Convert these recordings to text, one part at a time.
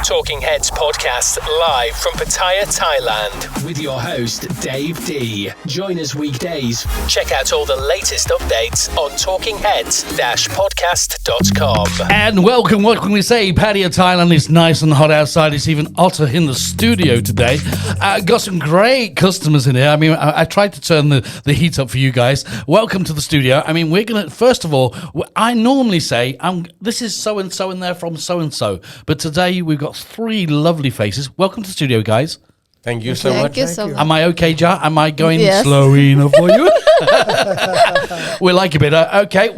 Talking Heads podcast live from Pattaya, Thailand with your host, Dave D. Join us weekdays. Check out all the latest updates on talkingheads-podcast.com. And welcome, what can we say? Pattaya Thailand is nice and hot outside. It's even hotter in the studio today. Got some great customers in here. I mean, I tried to turn the heat up for you guys. Welcome to the studio. I mean, we're going to, first of all, I normally say, this is so-and-so and they're from so-and-so. But today we've got three lovely faces. Welcome to the studio, guys. Thank you so much. Am I okay, Ja? Am I going slow enough for you? We like a bit. Okay,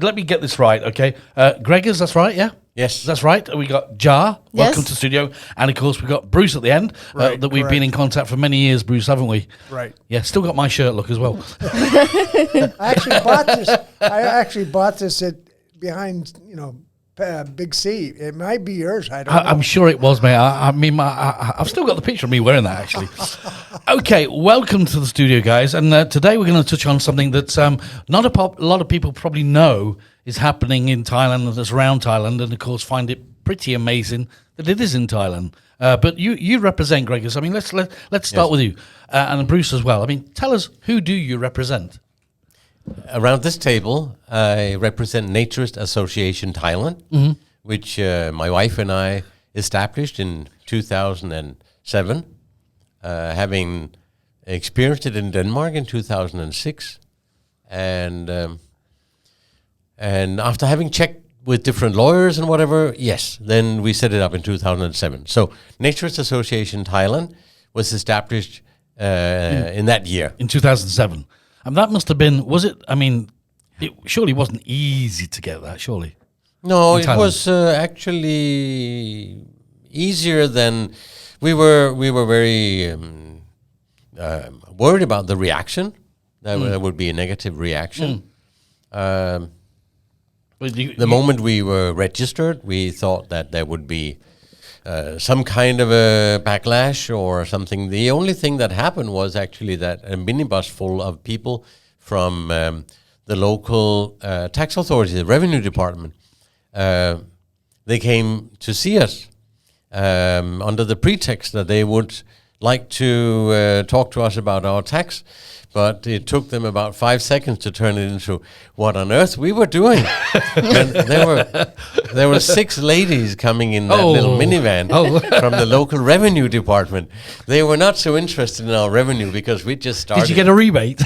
let me get this right, okay? Gregors, that's right, yeah? Yes. That's right. We got Ja, welcome to the studio. And, of course, we've got Bruce at the end, that we've been in contact for many years, Bruce, haven't we? Right. Yeah, still got my shirt look as well. I actually bought this behind, Big C. It might be yours. I don't know. I'm sure it was, mate. I've still got the picture of me wearing that, actually. Okay, welcome to the studio, guys. And today we're going to touch on something that not a lot of people probably know is happening in Thailand and that's around Thailand, and, of course, find it pretty amazing that it is in Thailand. But you represent, Gregors. I mean, let's start with you. And Bruce as well. I mean, tell us, who do you represent? Around this table, I represent Naturist Association Thailand, which my wife and I established in 2007, having experienced it in Denmark in 2006. And after having checked with different lawyers and whatever, yes, then we set it up in 2007. So Naturist Association Thailand was established in that year. In 2007. And that must have been, it surely wasn't easy to get that, surely. No, it was actually easier than, we were very worried about the reaction. There would be a negative reaction. The moment we were registered, we thought that there would be some kind of a backlash or something. The only thing that happened was actually that a minibus full of people from the local tax authority, the revenue department, they came to see us under the pretext that they would like to talk to us about our tax. But it took them about 5 seconds to turn it into what on earth we were doing. And there were 6 ladies coming in that little minivan from the local revenue department. They were not so interested in our revenue because we just started. Did you get a rebate?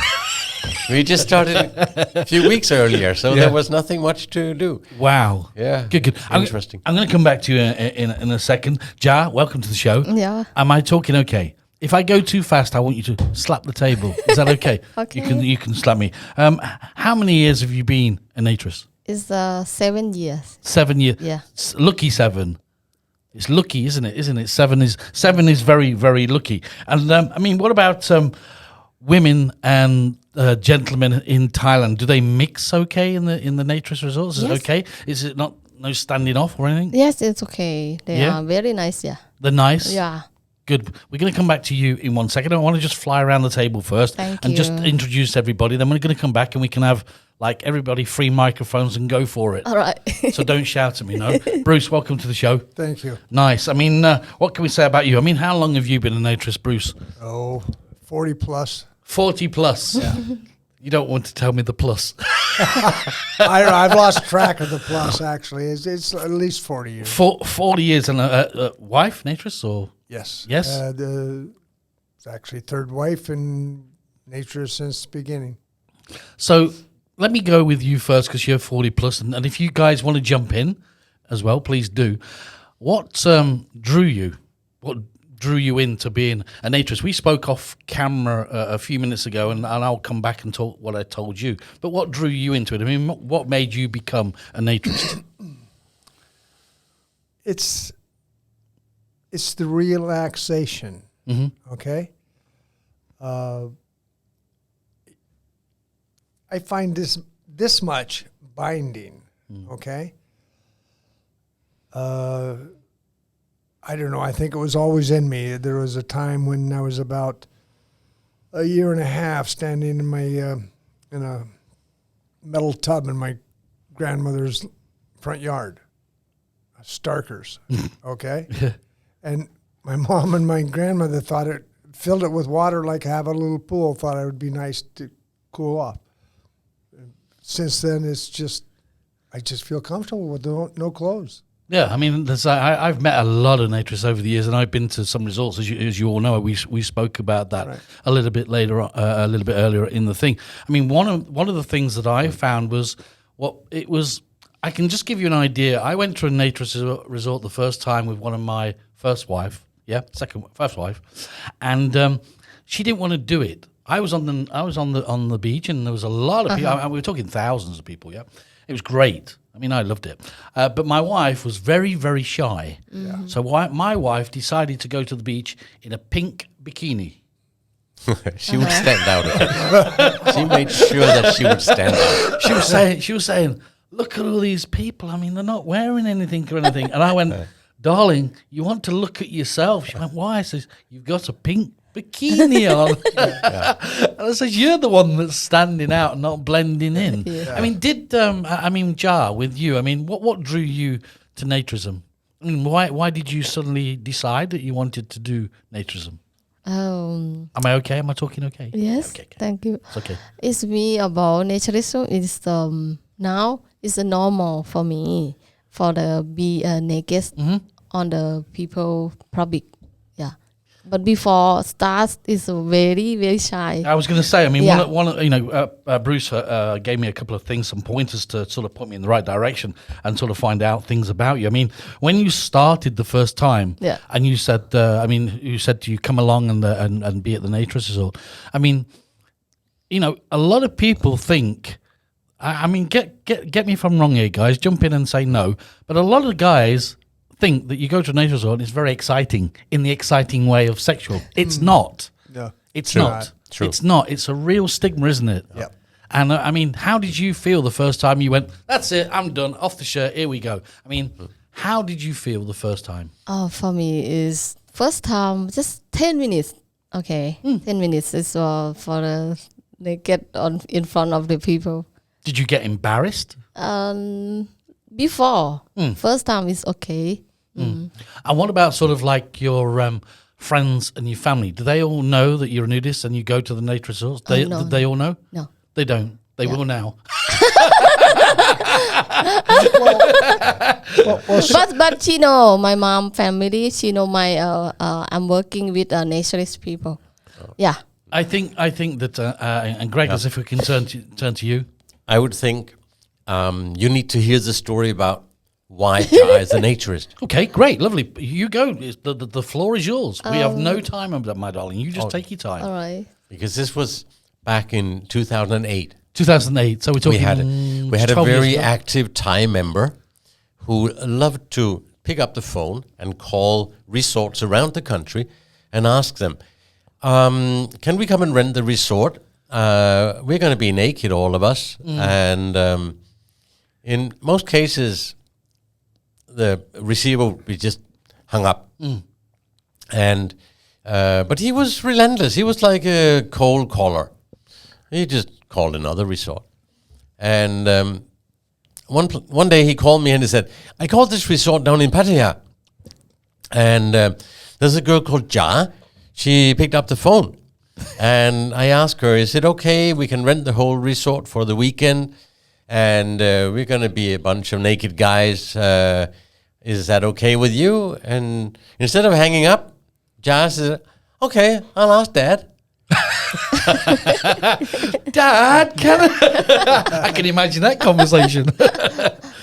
We just started a few weeks earlier, so there was nothing much to do. Wow. Yeah. Good. Interesting. I'm going to come back to you in a second. Ja, welcome to the show. Yeah. Am I talking okay? If I go too fast, I want you to slap the table. Is that okay? Okay. You can slap me. How many years have you been a Naturist? It's 7 years. 7 years. Yeah. Lucky 7. It's lucky, isn't it? 7 is very, very lucky. And what about women and gentlemen in Thailand? Do they mix okay in the Naturist resorts? Is it okay? Is it no standing off or anything? Yes, it's okay. They are very nice. Yeah. They're nice. Yeah. Good. We're going to come back to you in 1 second. I want to just fly around the table first and just introduce everybody. Then we're going to come back and we can have everybody free microphones and go for it. All right. So don't shout at me, no. Bruce, welcome to the show. Thank you. Nice. What can we say about you? how long have you been a Naturist, Bruce? 40 plus. 40 plus. Yeah. You don't want to tell me the plus. I've lost track of the plus, actually. It's at least 40 years. 40 years. And a wife, Naturist, or? Yes. Yes? It's actually third wife and Naturist since the beginning. So let me go with you first because you're 40 plus. And if you guys want to jump in as well, please do. What drew you? What drew you into being a Naturist? We spoke off camera a few minutes ago, and I'll come back and talk what I told you. But what drew you into it? What made you become a Naturist? It's the relaxation, okay? I find this much binding, okay? I don't know. I think it was always in me. There was a time when I was about a year and a half standing in my in a metal tub in my grandmother's front yard. starkers, okay? And my mom and my grandmother thought it, filled it with water like have a little pool, thought it would be nice to cool off. Since then, it's just, I just feel comfortable with no clothes. Yeah, I mean, I've met a lot of naturists over the years, and I've been to some resorts, as you all know. We spoke about that a little bit later, a little bit earlier in the thing. I mean, one of the things that I found was I can just give you an idea. I went to a naturist resort the first time with one of my first wife, and she didn't want to do it. I was on the beach, and there was a lot of people. We were talking thousands of people. Yeah, it was great. I mean, I loved it. But my wife was very, very shy. Yeah. So my wife decided to go to the beach in a pink bikini. She would stand out. She made sure that she would stand out. She was saying, look at all these people. I mean, they're not wearing anything or anything. And I went, darling, you want to look at yourself. She went, why? I says, you've got a pink bikini on. And I said, you're the one that's standing out and not blending in. Yeah. I mean, Jar, with you, I mean, what drew you to naturism? I mean, why did you suddenly decide that you wanted to do naturism? Am I okay? Am I talking okay? Yes, okay. Thank you. It's okay. It's me about naturism. It's now it's a normal for me for the be naked on the people public. Yeah, but before starts, it's very, very shy. I was going to say, I mean, Bruce gave me a couple of things, some pointers to sort of put me in the right direction and sort of find out things about you. I mean, when you started the first time, and you said, you said you come along and be at the Naturist resort. I mean, a lot of people think. I mean, get me if I'm wrong here, guys. Jump in and say no. But a lot of guys think that you go to a nature resort and it's very exciting in the exciting way of sexual. It's not. No, it's not. True. It's not. It's a real stigma, isn't it? Yeah. And I mean, how did you feel the first time you went? That's it. I'm done. Off the shirt. Here we go. I mean, how did you feel the first time? For me is first time just 10 minutes. Okay, 10 minutes is for the naked in front of the people. Did you get embarrassed? Before. First time is okay. And what about sort of like your friends and your family? Do they all know that you're a nudist and you go to the nature resorts? No. They all know? No. They don't. They will now. But she know my mom family. She know my I'm working with naturist people. Yeah. I think that and Greg, as if we can turn to you. I would think you need to hear the story about why Jai is a naturist. Okay, great, lovely. You go. The floor is yours. We have no time, my darling. You just take your time. All right. Because this was back in 2008. 2008. So we're talking. We had a very active Thai member who loved to pick up the phone and call resorts around the country and ask them, "Can we come and rent the resort? We're going to be naked, all of us." And in most cases, the receiver would be just hung up. And but he was relentless. He was like a cold caller. He just called another resort. And one day he called me and he said, "I called this resort down in Pattaya. And there's a girl called Ja. She picked up the phone. And I asked her, is it okay? We can rent the whole resort for the weekend. And we're going to be a bunch of naked guys. Is that okay with you?" And instead of hanging up, Ja said, "Okay, I'll ask Dad." Dad, I can imagine that conversation.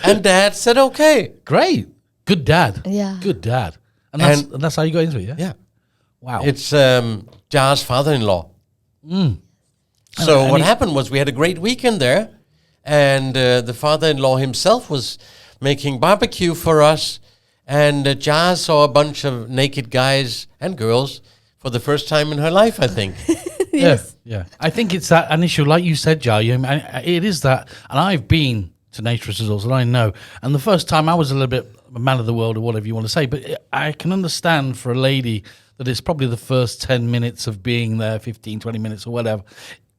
And Dad said, "Okay." Great. Good dad. Yeah. Good dad. And that's how you got into it, yeah? Yeah. Wow. It's Ja's father-in-law. So what happened was we had a great weekend there, and the father-in-law himself was making barbecue for us, and Ja saw a bunch of naked guys and girls for the first time in her life, I think. Yes. Yeah. I think it's that initial, like you said, Ja, it is that, and I've been to naturist resorts, and I know, and the first time I was a little bit a man of the world or whatever you want to say, but I can understand for a lady that it's probably the first 10 minutes of being there, 15, 20 minutes or whatever,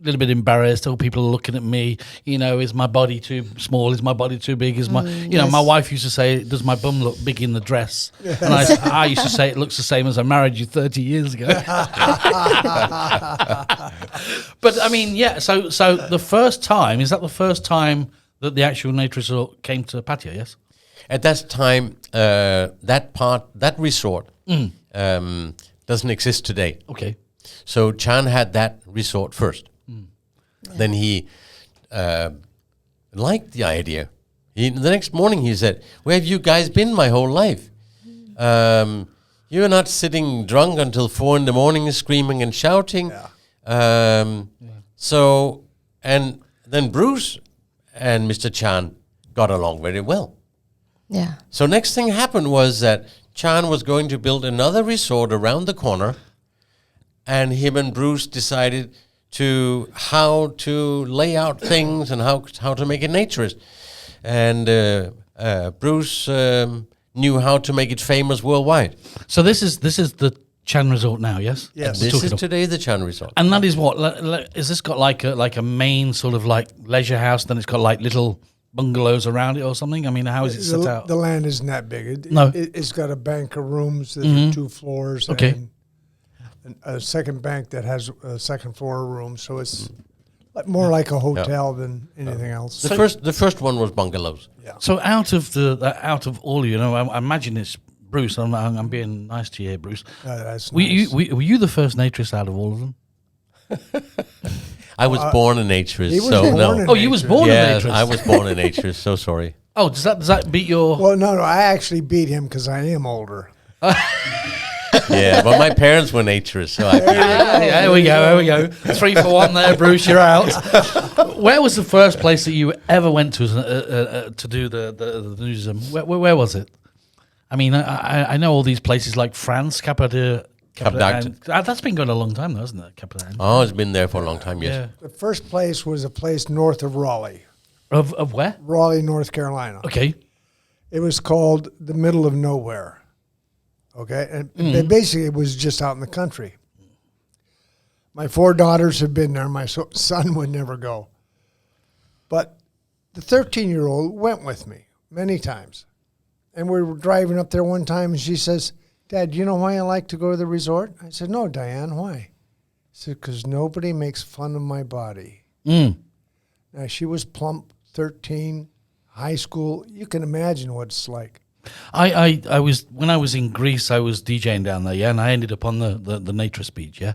little bit embarrassed. Oh, people are looking at me. Is my body too small? Is my body too big? Is my, my wife used to say, "Does my bum look big in the dress?" And I used to say, "It looks the same as I married you 30 years ago." But I mean, yeah. So the first time, is that the first time that the actual Naturist resort came to Pattaya? Yes. At that time, that resort doesn't exist today. Okay. So Chan had that resort first. Then he liked the idea. The next morning he said, "Where have you guys been my whole life? You're not sitting drunk until 4 a.m. screaming and shouting." So, and then Bruce and Mr. Chan got along very well. Yeah. So next thing happened was that Chan was going to build another resort around the corner, and him and Bruce decided how to lay out things and how to make it naturist. And Bruce knew how to make it famous worldwide. So this is the Chan Resort now, yes? Yes. This is today the Chan Resort. And that is what? Is this got like a main sort of like leisure house? Then it's got like little bungalows around it or something? I mean, how is it set out? The land isn't that big. No. It's got a bank of rooms that are 2 floors. Okay. And a second bank that has a second floor room. So it's more like a hotel than anything else. The first one was bungalows. Yeah. So out of all, I imagine it's Bruce. I'm being nice to you here, Bruce. That's Were nice. you the first naturist out of all of them? I was born a naturist, he was so born no. a Oh, you was born a Yeah, naturist. I was born a naturist. So sorry. Oh, does that beat your? Well, no, I actually beat him because I am older. Yeah, but my parents were naturists, so I Yeah, there we go. 3 for 1 there, Bruce. You're out. Where was the first place that you ever went to to do the nudism? Where was it? I mean, I know all these places like France, Pattaya. That's been going a long time, though, hasn't it? Pattaya. Oh, it's been there for a long time, yes. Yeah. The first place was a place north of Raleigh, Of where? Raleigh, North Carolina. Okay. It was called the middle of nowhere. Okay, and basically it was just out in the country. My 4 daughters had been there. My son would never go. But the 13-year-old went with me many times. And we were driving up there one time, and she says, "Dad, you know why I like to go to the resort?" I said, "No, Diane, why?" She said, "Because nobody makes fun of my body." Now, she was plump, 13, high school. You can imagine what it's like. I was when I was in Greece, I was DJing down there, yeah, and I ended up on the Naturist beach, yeah.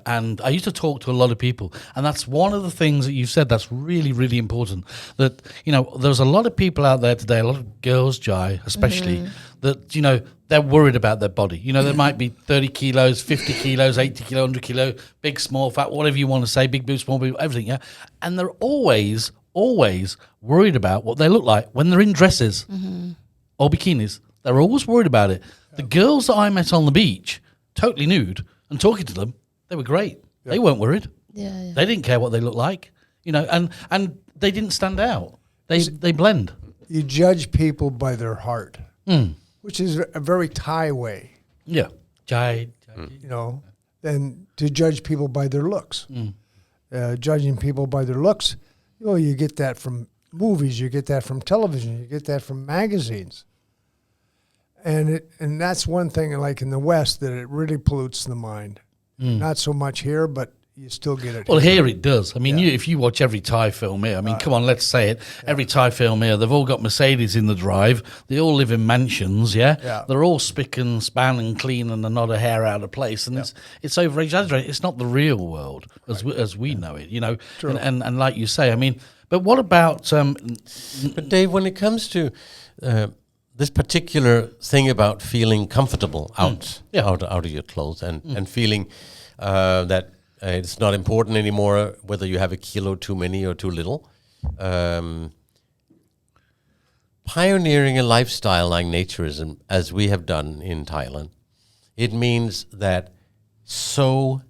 And I used to talk to a lot of people, and that's one of the things that you've said that's really, really important. That there's a lot of people out there today, a lot of girls, Jai, especially, that they're worried about their body. There might be 30 kilos, 50 kilos, 80 kilo, 100 kilo, big, small, fat, whatever you want to say, big boobs, small boobs, everything, yeah. And they're always worried about what they look like when they're in dresses. Or bikinis. They're always worried about it. The girls that I met on the beach, totally nude, and talking to them, they were great. They weren't worried. Yeah. They didn't care what they looked like, and they didn't stand out. They blend. You judge people by their heart, which is a very Thai way, Yeah. Jai. than to judge people by their looks. Judging people by their looks, you get that from movies, you get that from television, you get that from magazines. And that's one thing, like in the West, that it really pollutes the mind. Not so much here, but you still get it. Well, here it does. I mean, if you watch every Thai film here, I mean, come on, let's say it. Every Thai film here, they've all got Mercedes in the drive. They all live in mansions, yeah? They're all spick and span and clean, and they're not a hair out of place. And it's over-exaggerated. It's not the real world as we know it, True. And like you say, I mean, but what about... But Dave, when it comes to this particular thing about feeling comfortable out of your clothes and feeling that it's not important anymore whether you have a kilo too many or too little, pioneering a lifestyle like naturism, as we have done in Thailand, it means that so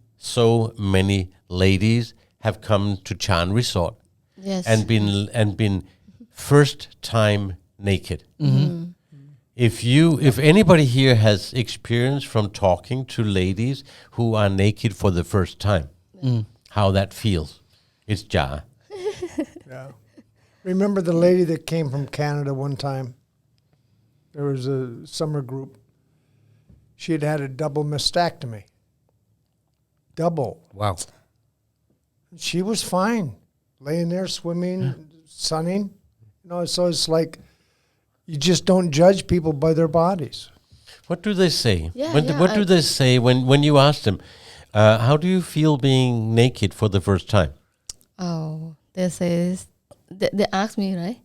many ladies have come to Chan Resort. Yes. And been first time naked. If anybody here has experience from talking to ladies who are naked for the first time, how that feels. It's Ja. Yeah. Remember the lady that came from Canada one time? There was a summer group. She had a double mastectomy. Double. Wow. She was fine, laying there swimming, sunning. So it's like you just don't judge people by their bodies. What do they say? Yeah, What do they say when you ask them, how do you feel being naked for the first time? Oh, they ask me, right?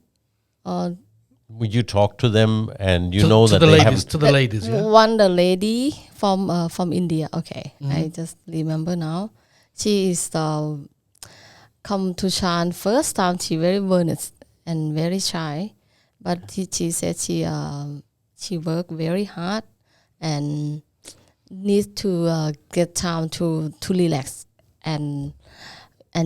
Or Would you talk to them and you to, know to that the they ladies, haven't... to the ladies, yeah. one the lady from India. Okay, I just remember now. She is come to Chan first time. She very earnest and very shy, but she said she worked very hard and need to get time to relax and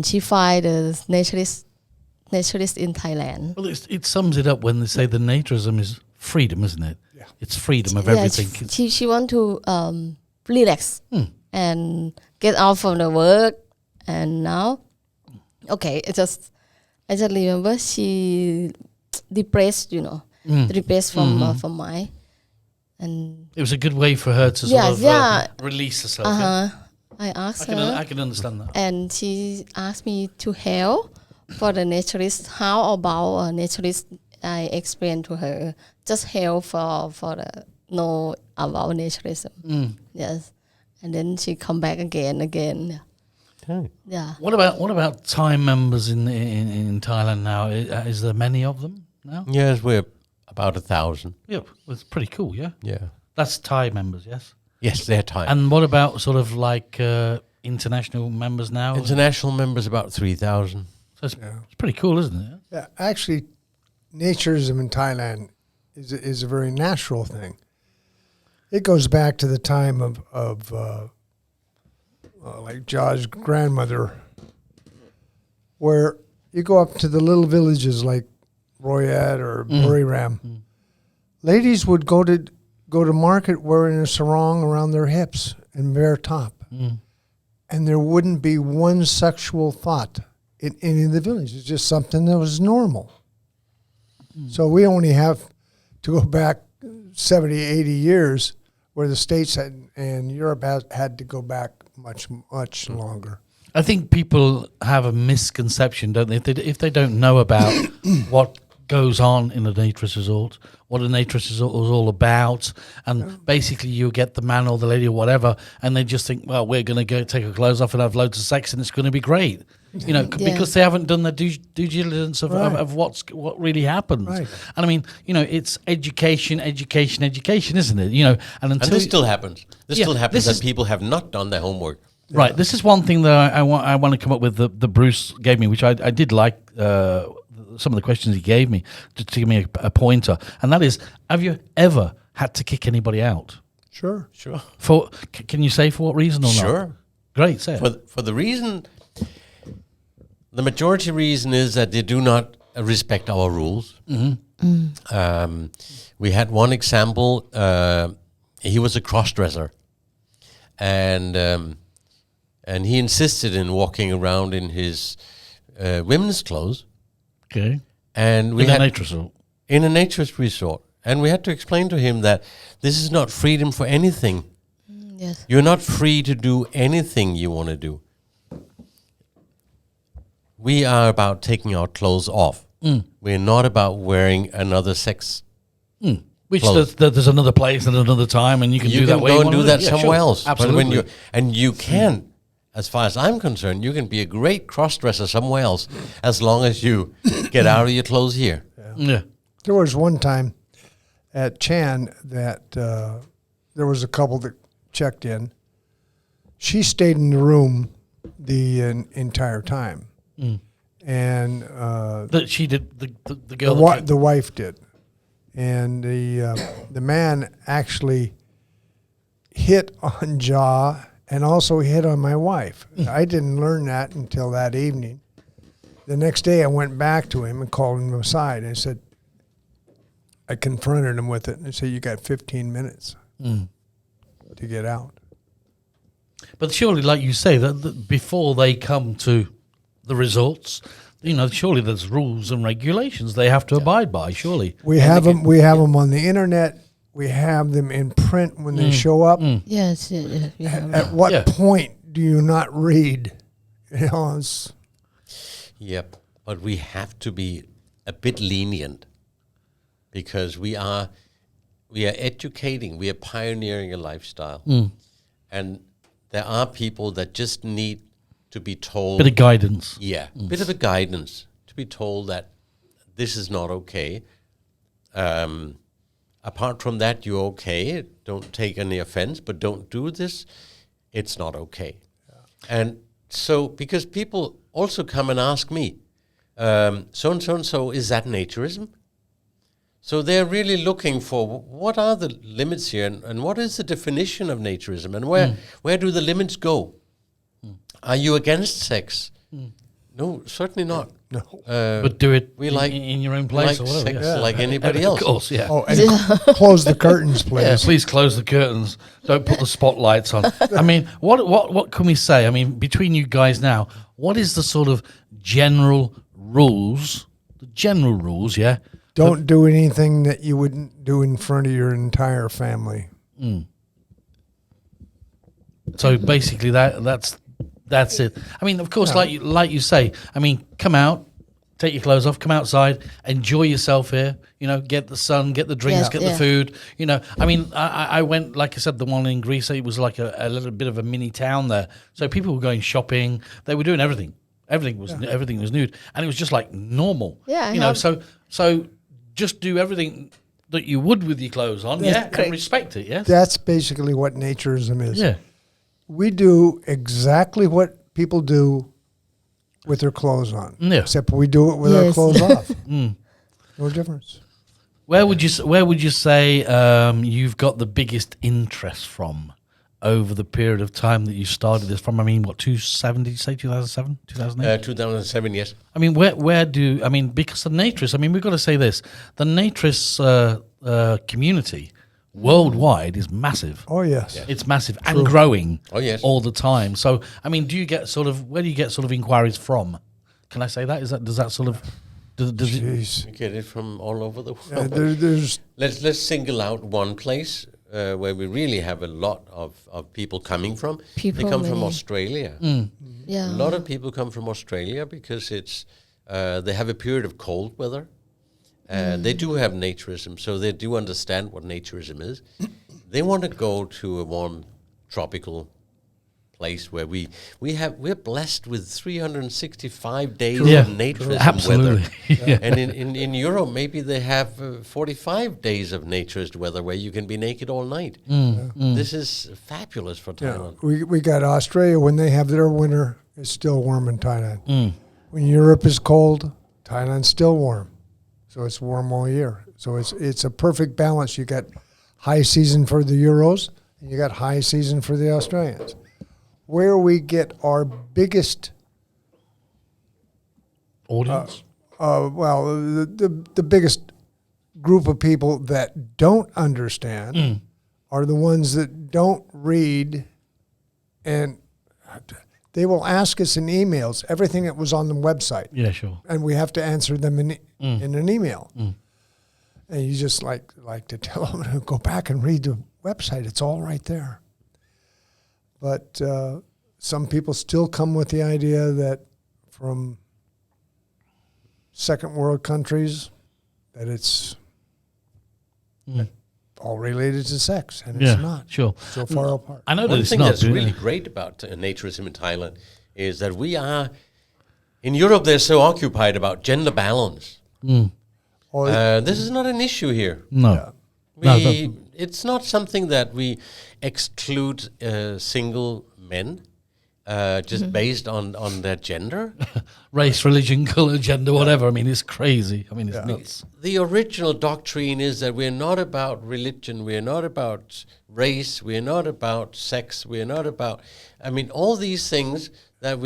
she find a naturist in Thailand. Well, it sums it up when they say the naturism is freedom, isn't it? Yeah. It's freedom of everything. She want to relax and get out from the work. And now, okay, I just remember she depressed, depressed from my, and It was a good way for her to sort of release herself. Yeah? I asked her, I can understand that. and she asked me to help for the naturist. How about a naturist? I explained to her just help for the know about naturism. Yes, and then she come back again. Okay. Yeah. What about Thai members in Thailand now? Is there many of them now? Yes, we're about 1,000. Yeah, well, it's pretty cool. Yeah, Yeah. that's Thai members. Yes. Yes, they're Thai. And what about sort of like international members now? International members about 3,000. So it's pretty cool, isn't it? Yeah, actually, naturism in Thailand is a very natural thing. It goes back to the time of like Ja's grandmother, where you go up to the little villages like Royat or Buriram. Ladies would go to market wearing a sarong around their hips and bare top, and there wouldn't be one sexual thought in any of the villages. It's just something that was normal. So we only have to go back 70, 80 years, where the States and Europe had to go back much longer. I think people have a misconception, don't they? If they don't know about what goes on in a naturist resort, what a naturist resort is all about, and basically you get the man or the lady or whatever, and they just think, well, we're going to go take our clothes off and have loads of sex, and it's going to be great, because they haven't done the due diligence of what really happens. Right. And I mean, it's education, isn't it? And until this still happens. This still happens this that people have not done their homework. Right. This is one thing that I want to come up with that Bruce gave me, which I did like some of the questions he gave me to give me a pointer, and that is: have you ever had to kick anybody out? Sure. Can you say for what reason or not? Sure. Great. Say it. For the reason, the majority reason is that they do not respect our rules. We had one example. He was a cross-dresser, and he insisted in walking around in his women's clothes. Okay. And we In had a naturist resort. in a naturist resort, and we had to explain to him that this is not freedom for anything. Yes. You're not free to do anything you want to do. We are about taking our clothes off. We're not about wearing another sex. Which Clothes. there's another place and another time, and you can do that. You way can go you and wanna do that Yeah, somewhere sure. else. Absolutely. But you can, as far as I'm concerned, you can be a great cross-dresser somewhere else as long as you get out of your clothes here. Yeah. There was one time at Chan that there was a couple that checked in. She stayed in the room the entire time, and That she did the girl. that came- the wife did, and the man actually hit on Ja and also hit on my wife. I didn't learn that until that evening. The next day, I went back to him and called him aside. And I said, I confronted him with it, and I said, "You got 15 minutes to get out." But surely, like you say, that before they come to the results, surely there's rules and regulations they have to abide by. Surely We have them. We have them on the internet. We have them in print when they show up. Yes, we have. At what point do you not read? Yep, but we have to be a bit lenient because we are educating, we are pioneering a lifestyle, and there are people that just need to be told. bit of guidance. Yeah, bit of a guidance to be told that this is not okay. Apart from that, you're okay. Don't take any offense, but don't do this. It's not okay. Yeah. And so, because people also come and ask me, so and so, is that naturism? So they're really looking for what are the limits here and what is the definition of naturism and where do the limits go? Are you against sex? No, certainly not. No. But do it we like, in your own place like or whatever. sex Yeah. like anybody else. Of course, yeah. Oh, and close the curtains, please. Yeah, please close the curtains. Don't put the spotlights on. I mean, what can we say? I mean, between you guys now, what is the sort of general rules? The general rules, yeah. Don't do anything that you wouldn't do in front of your entire family. So basically, that's it. I mean, of course, like you say. I mean, come out, take your clothes off, come outside, enjoy yourself here. Get the sun, get the drinks, get the food. I mean, I went, like I said, the one in Greece. It was like a little bit of a mini town there. So people were going shopping. They were doing everything. Everything was nude, and it was just like normal. Yeah, So just do everything that you would with your clothes on, and respect it. Yes, That's basically what naturism is. yeah. We do exactly what people do with their clothes on. Yeah. Except we do it with our Yes. clothes off. No difference. Where would you say you've got the biggest interest from over the period of time that you started this from? I mean, what, 2007, did you say 2007, 2008? 2007, yes. I mean, because the Naturist, I mean, we've got to say this, the Naturist community worldwide is massive. Oh, yes. Yeah. It's massive and growing all the time. So, I mean, where do you get sort of inquiries from? Can I say that? Does that sort of, does it? Jeez. We get it from all over the Yeah, world. there's Let's single out one place where we really have a lot of people coming from. They come from many. Australia. Yeah. A lot of people come from Australia because it's they have a period of cold weather. They do have naturism, so they do understand what naturism is. They want to go to a warm tropical place where we're blessed with 365 days of naturism Absolutely. weather. And in Europe, maybe they have 45 days of naturist weather where you can be naked all night. This is fabulous for Thailand. we got Australia when they have their winter. It's still warm in Thailand. When Europe is cold, Thailand's still warm. So it's warm all year. So it's a perfect balance. You got high season for the Euros, and you got high season for the Australians. Where we get our biggest Audience? the biggest group of people that don't understand are the ones that don't read, and they will ask us in emails everything that was on the website. Yeah, sure. And we have to answer them in an email. And you just like to tell them to go back and read the website. It's all right there. But some people still come with the idea that from second world countries that it's all related to sex, and it's not. Sure. So far apart. I know that One it's thing not. that's really great about naturism in Thailand is that we are, in Europe, they're so occupied about gender balance. This is not an issue here. No. It's not something that we exclude single men just based on their gender. Race, religion, color, gender, whatever. I mean, it's crazy. I mean, it's nuts. The original doctrine is that we're not about religion, we're not about race, we're not about sex, we're not about, all these things that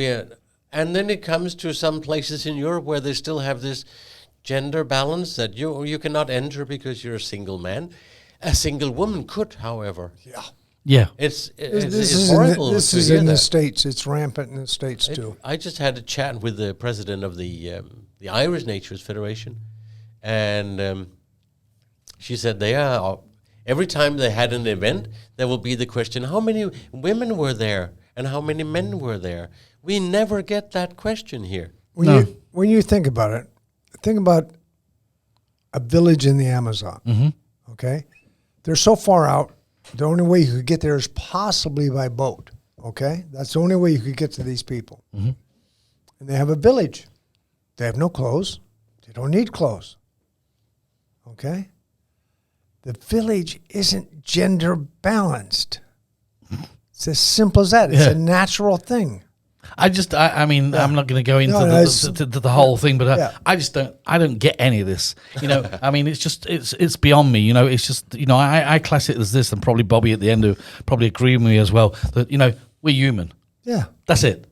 and then it comes to some places in Europe where they still have this gender balance that you cannot enter because you're a single man. A single woman could, however. Yeah. Yeah. It's This is horrible. this to is hear in the that. States. It's rampant in the States too. I just had a chat with the president of the Irish Naturist Federation, and she said they are every time they had an event, there will be the question: how many women were there and how many men were there? We never get that question here. When you think about it, think about a village in the Amazon. Okay, they're so far out. The only way you could get there is possibly by boat. Okay, that's the only way you could get to these people. And they have a village. They have no clothes. They don't need clothes. Okay, the village isn't gender balanced. It's as simple as that. It's a natural thing. I mean, I'm not going to go into the whole thing, but I don't get any of this. You know, I mean, it's beyond me. You know, it's just, you know, I class it as this, and probably Bobby at the end will probably agree with me as well, that, you know, we're human. Yeah. That's it.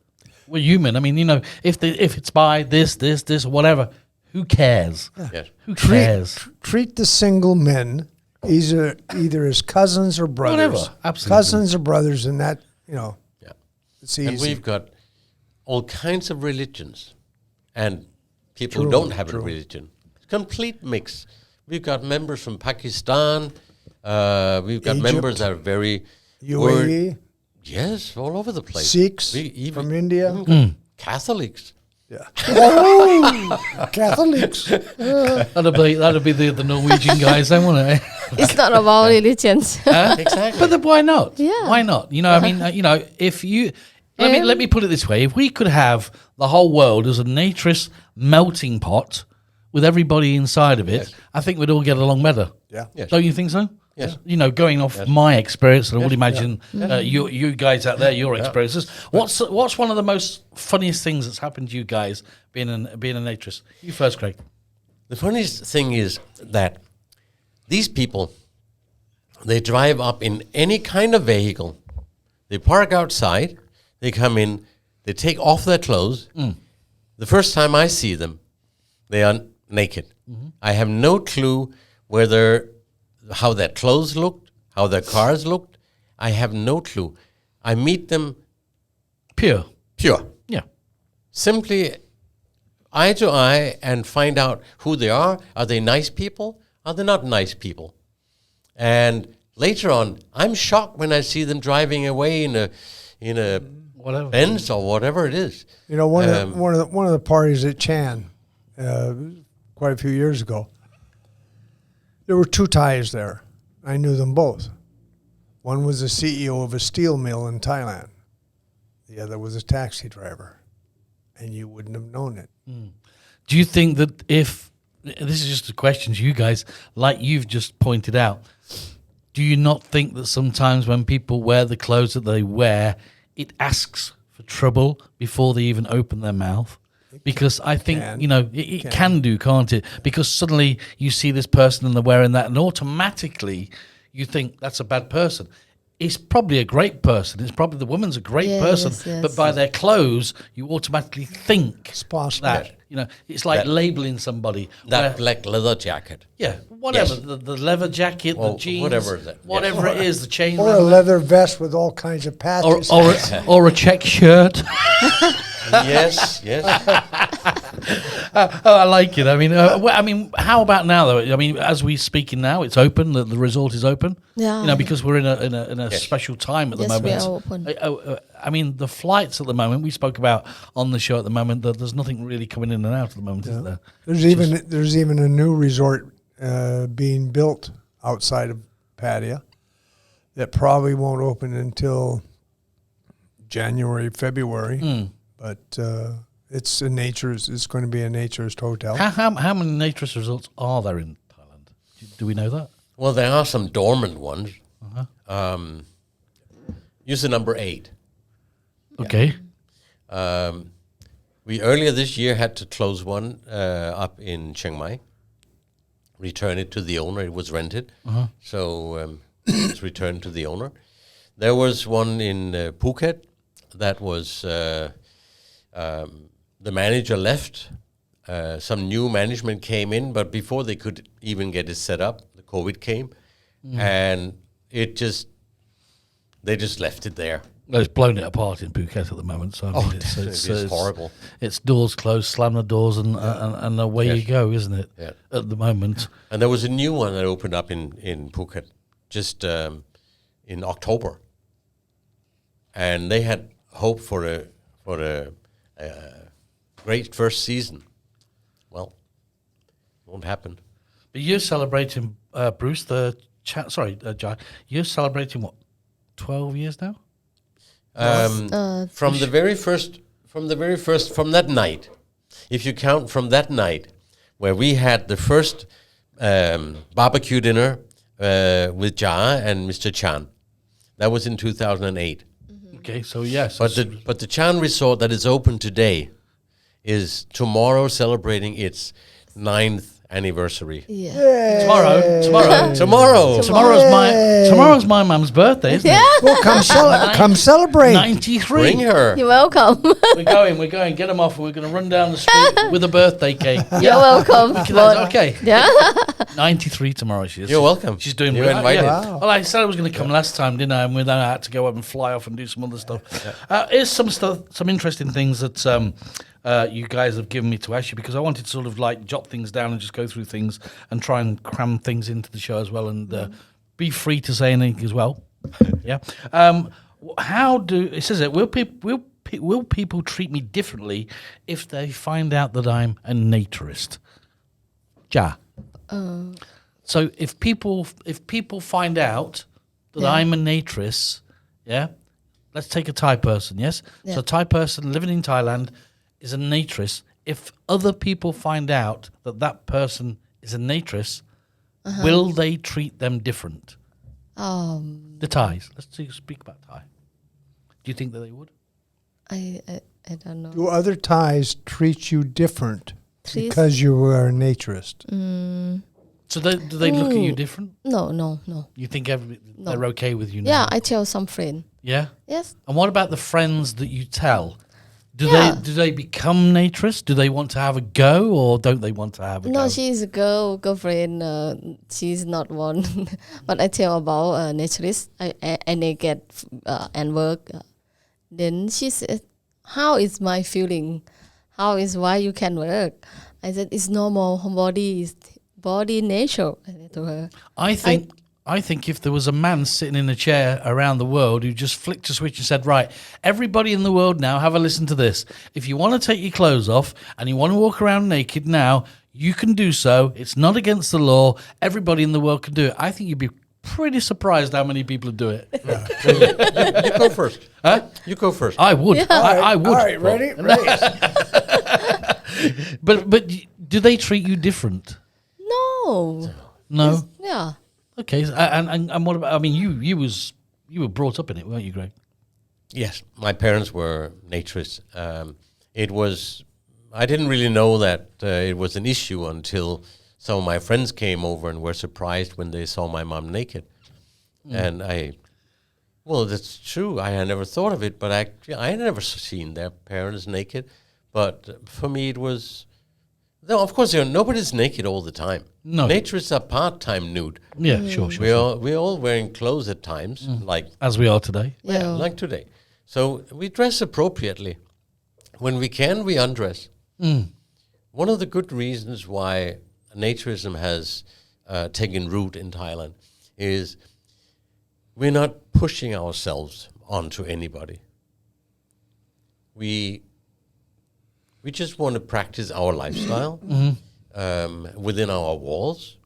We're human. I mean, you know, if it's by this, whatever, who cares? Yeah. Yes. Who cares? Treat the single men either as cousins or brothers. Whatever. Absolutely. Cousins or brothers, and that, you know, it's easy. And we've got all kinds of religions and people who don't have a religion. Complete mix. We've got members from Pakistan. We've got Egypt, members that are very... UAE. Yes, all over the place. Sikhs from India. Catholics. Yeah. Oh, Catholics. That'll be the Norwegian guys then, won't it? It's not about religions. Exactly. But then why not? Yeah. Why not? You know, I mean, you know, if you... Let me put it this way. If we could have the whole world as a naturist melting pot with everybody inside of it, I think we'd all get along better. Yeah. Yes. Don't you think so? Yes. You know, going off my experience, and I would imagine you guys out there, your experiences. What's one of the most funniest things that's happened to you guys being a naturist? You first, Craig. The funniest thing is that these people, they drive up in any kind of vehicle. They park outside. They come in, they take off their clothes. The first time I see them, they are naked. I have no clue how their clothes looked, how their cars looked. I have no clue. I meet them Pure. Yeah. Simply eye to eye and find out who they are. Are they nice people? Are they not nice people? And later on, I'm shocked when I see them driving away in a Whatever. Benz or whatever it is. You know, one of the parties at Chan, quite a few years ago, there were two Thais there. I knew them both. One was the CEO of a steel mill in Thailand. The other was a taxi driver, and you wouldn't have known it. Do you think that if this is just a question to you guys, like you've just pointed out, do you not think that sometimes when people wear the clothes that they wear, it asks for trouble before they even open their mouth? Because I think, you know, it can do, can't it? Because suddenly you see this person and they're wearing that, and automatically you think that's a bad person. It's probably a great person. It's probably the woman's a great person. Yes. But by their clothes, you automatically think It's possible. that. You know, it's like labeling somebody. That black leather jacket. Yeah, whatever. Yes. The leather jacket, Well, the jeans, whatever is it. whatever it is, the chain, Or a leather vest with all kinds of patches. or a check shirt. Yes. I like it. I mean, how about now though? I mean, as we're speaking now, it's open. The resort is open. Yeah. You know, because we're in a special time at the Yes, we moment. are open. I mean, the flights at the moment we spoke about on the show at the moment. That there's nothing really coming in and out at the moment, is there? There's even a new resort being built outside of Pattaya that probably won't open until January, February. But it's going to be a naturist hotel. How many naturist resorts are there in Thailand? Do we know that? Well, there are some dormant ones. Use the number 8. Okay. We earlier this year had to close one up in Chiang Mai. Return it to the owner. It was rented, so it's returned to the owner. There was one in Phuket that was the manager left. Some new management came in, but before they could even get it set up, the COVID came, and it just They just left it there. Well, it's blown it apart in Phuket at the moment. So I mean, It's horrible. It's doors closed, slam the doors, and away you go, isn't it? Yeah. At the moment. And there was a new one that opened up in Phuket just in October, and they had hope for a great first season. Well, won't happen. But you're celebrating, Bruce. Jai. You're celebrating what? 12 years now. From that night, if you count from that night, where we had the first barbecue dinner with Ja and Mr. Chan, that was in 2008. Okay, so yes, But the Chan Resort that is open today is tomorrow celebrating its 9th anniversary. Yeah. Tomorrow's my mum's birthday, isn't it? Well, come celebrate. 93. Bring her. You're welcome. We're going. Get them off. We're going to run down the street with a birthday cake. You're welcome. Okay. Yeah. 93 tomorrow. She is. You're welcome. She's doing You're really invited. Wow. Well, I said I was going to come last time, didn't I? And then I had to go up and fly off and do some other stuff. Here's some interesting things that you guys have given me to ask you, because I wanted to sort of like jot things down and just go through things and try and cram things into the show as well, and be free to say anything as well. Yeah. How do it says it? Will people treat me differently if they find out that I'm a naturist? Ja. So if people find out that I'm a naturist, yeah. Let's take a Thai person. Yes. Yeah. So a Thai person living in Thailand is a naturist. If other people find out that person is a naturist, will they treat them different? The Thais. Let's speak about Thai. Do you think that they would? I don't know. Do other Thais treat you different because you are a naturist? So do they look at you different? No. You think they're okay with you now? Yeah, I tell some friend. Yeah? Yes. And what about the friends that you tell? Do they become naturists? Do they want to have a go, or don't they want to have a go? No, she's a girlfriend. She's not one. But I tell about naturist. I naked and work. Then she said, "How is my feeling? How is why you can work?" I said, "It's normal. Body nature." I said to her. I think if there was a man sitting in a chair around the world who just flicked a switch and said, right, everybody in the world now, have a listen to this. If you want to take your clothes off and you want to walk around naked now, you can do so. It's not against the law. Everybody in the world can do it. I think you'd be pretty surprised how many people would do it. You go first. Huh? You go first. I would. Yeah. I would. All right, ready? Race. But do they treat you different? No. No. Yeah. Okay, and what about? I mean, you were brought up in it, weren't you, Greg? Yes, my parents were naturists. I didn't really know that it was an issue until some of my friends came over and were surprised when they saw my mom naked. And that's true. I had never thought of it, but I had never seen their parents naked. But for me, it was. No, of course, nobody's naked all the time. No. Naturists are part-time nude. Yeah, sure. We're all wearing clothes at times, like as we are today. like today. So we dress appropriately. When we can, we undress. One of the good reasons why naturism has taken root in Thailand is we're not pushing ourselves onto anybody. We just want to practice our lifestyle within our walls.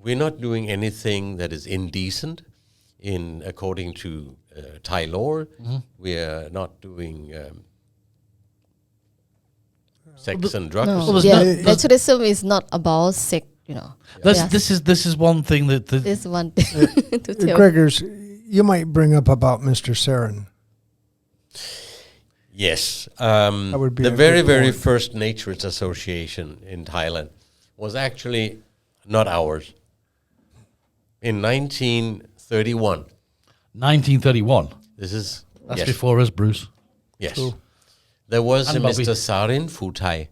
We're not doing anything that is indecent according to Thai law. We're not doing sex and drugs. No. Well, Naturism is not about sex, you know. This is one thing that This one to tell. Gregors, you might bring up about Mr. Saren. Yes. would be the a very, good very point. first Naturist Association in Thailand was actually not ours. In 1931. 1931. That's That's before us, Bruce. Yes. Cool. There was And a Bobby. Mr. Sarin Futai.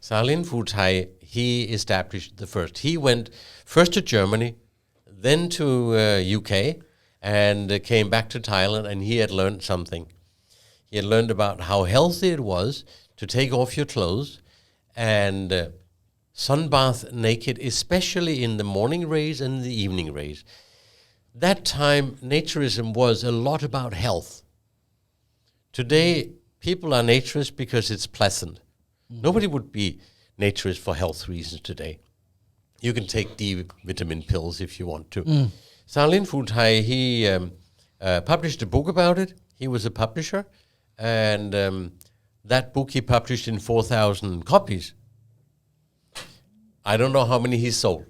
Sarin Futai, he established the first. He went first to Germany, then to UK, and came back to Thailand, and he had learned something. He had learned about how healthy it was to take off your clothes and sunbath naked, especially in the morning rays and the evening rays. That time, naturism was a lot about health. Today, people are naturists because it's pleasant. Nobody would be naturist for health reasons today. You can take D vitamin pills if you want to. Salin Futai, he published a book about it. He was a publisher, and that book he published in 4,000 copies. I don't know how many he sold.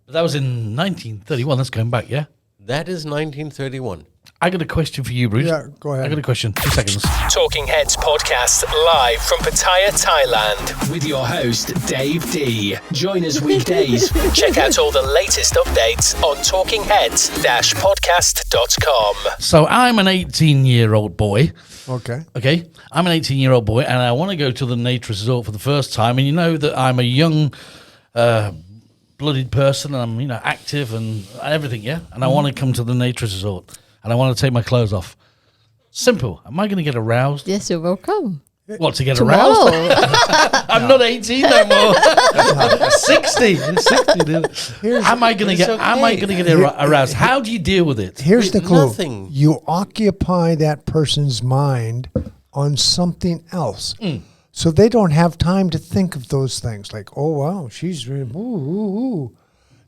That was in 1931. That's going back, yeah? That is 1931. I got a question for you, Bruce. Yeah, go ahead. I got a question. 2 seconds. Talking Heads podcast live from Pattaya, Thailand with your host, Dave D. Join us weekdays. Check out all the latest updates on talkingheads-podcast.com. So I'm an 18-year-old boy. Okay. Okay, I'm an 18-year-old boy, and I want to go to the Naturist Resort for the first time. And you know that I'm a young, blooded person. And I'm, active and everything, yeah. And I want to come to the Naturist Resort, and I want to take my clothes off. Simple. Am I going to get aroused? Yes, you're welcome. What, to get Tomorrow. aroused? I'm not 18 no more. 60. 60 dude. Am I going to get? okay. Am I going to get aroused? How do you deal with it? Here's the clue. Nothing. You occupy that person's mind on something else. So they don't have time to think of those things like, oh, wow, she's really, ooh.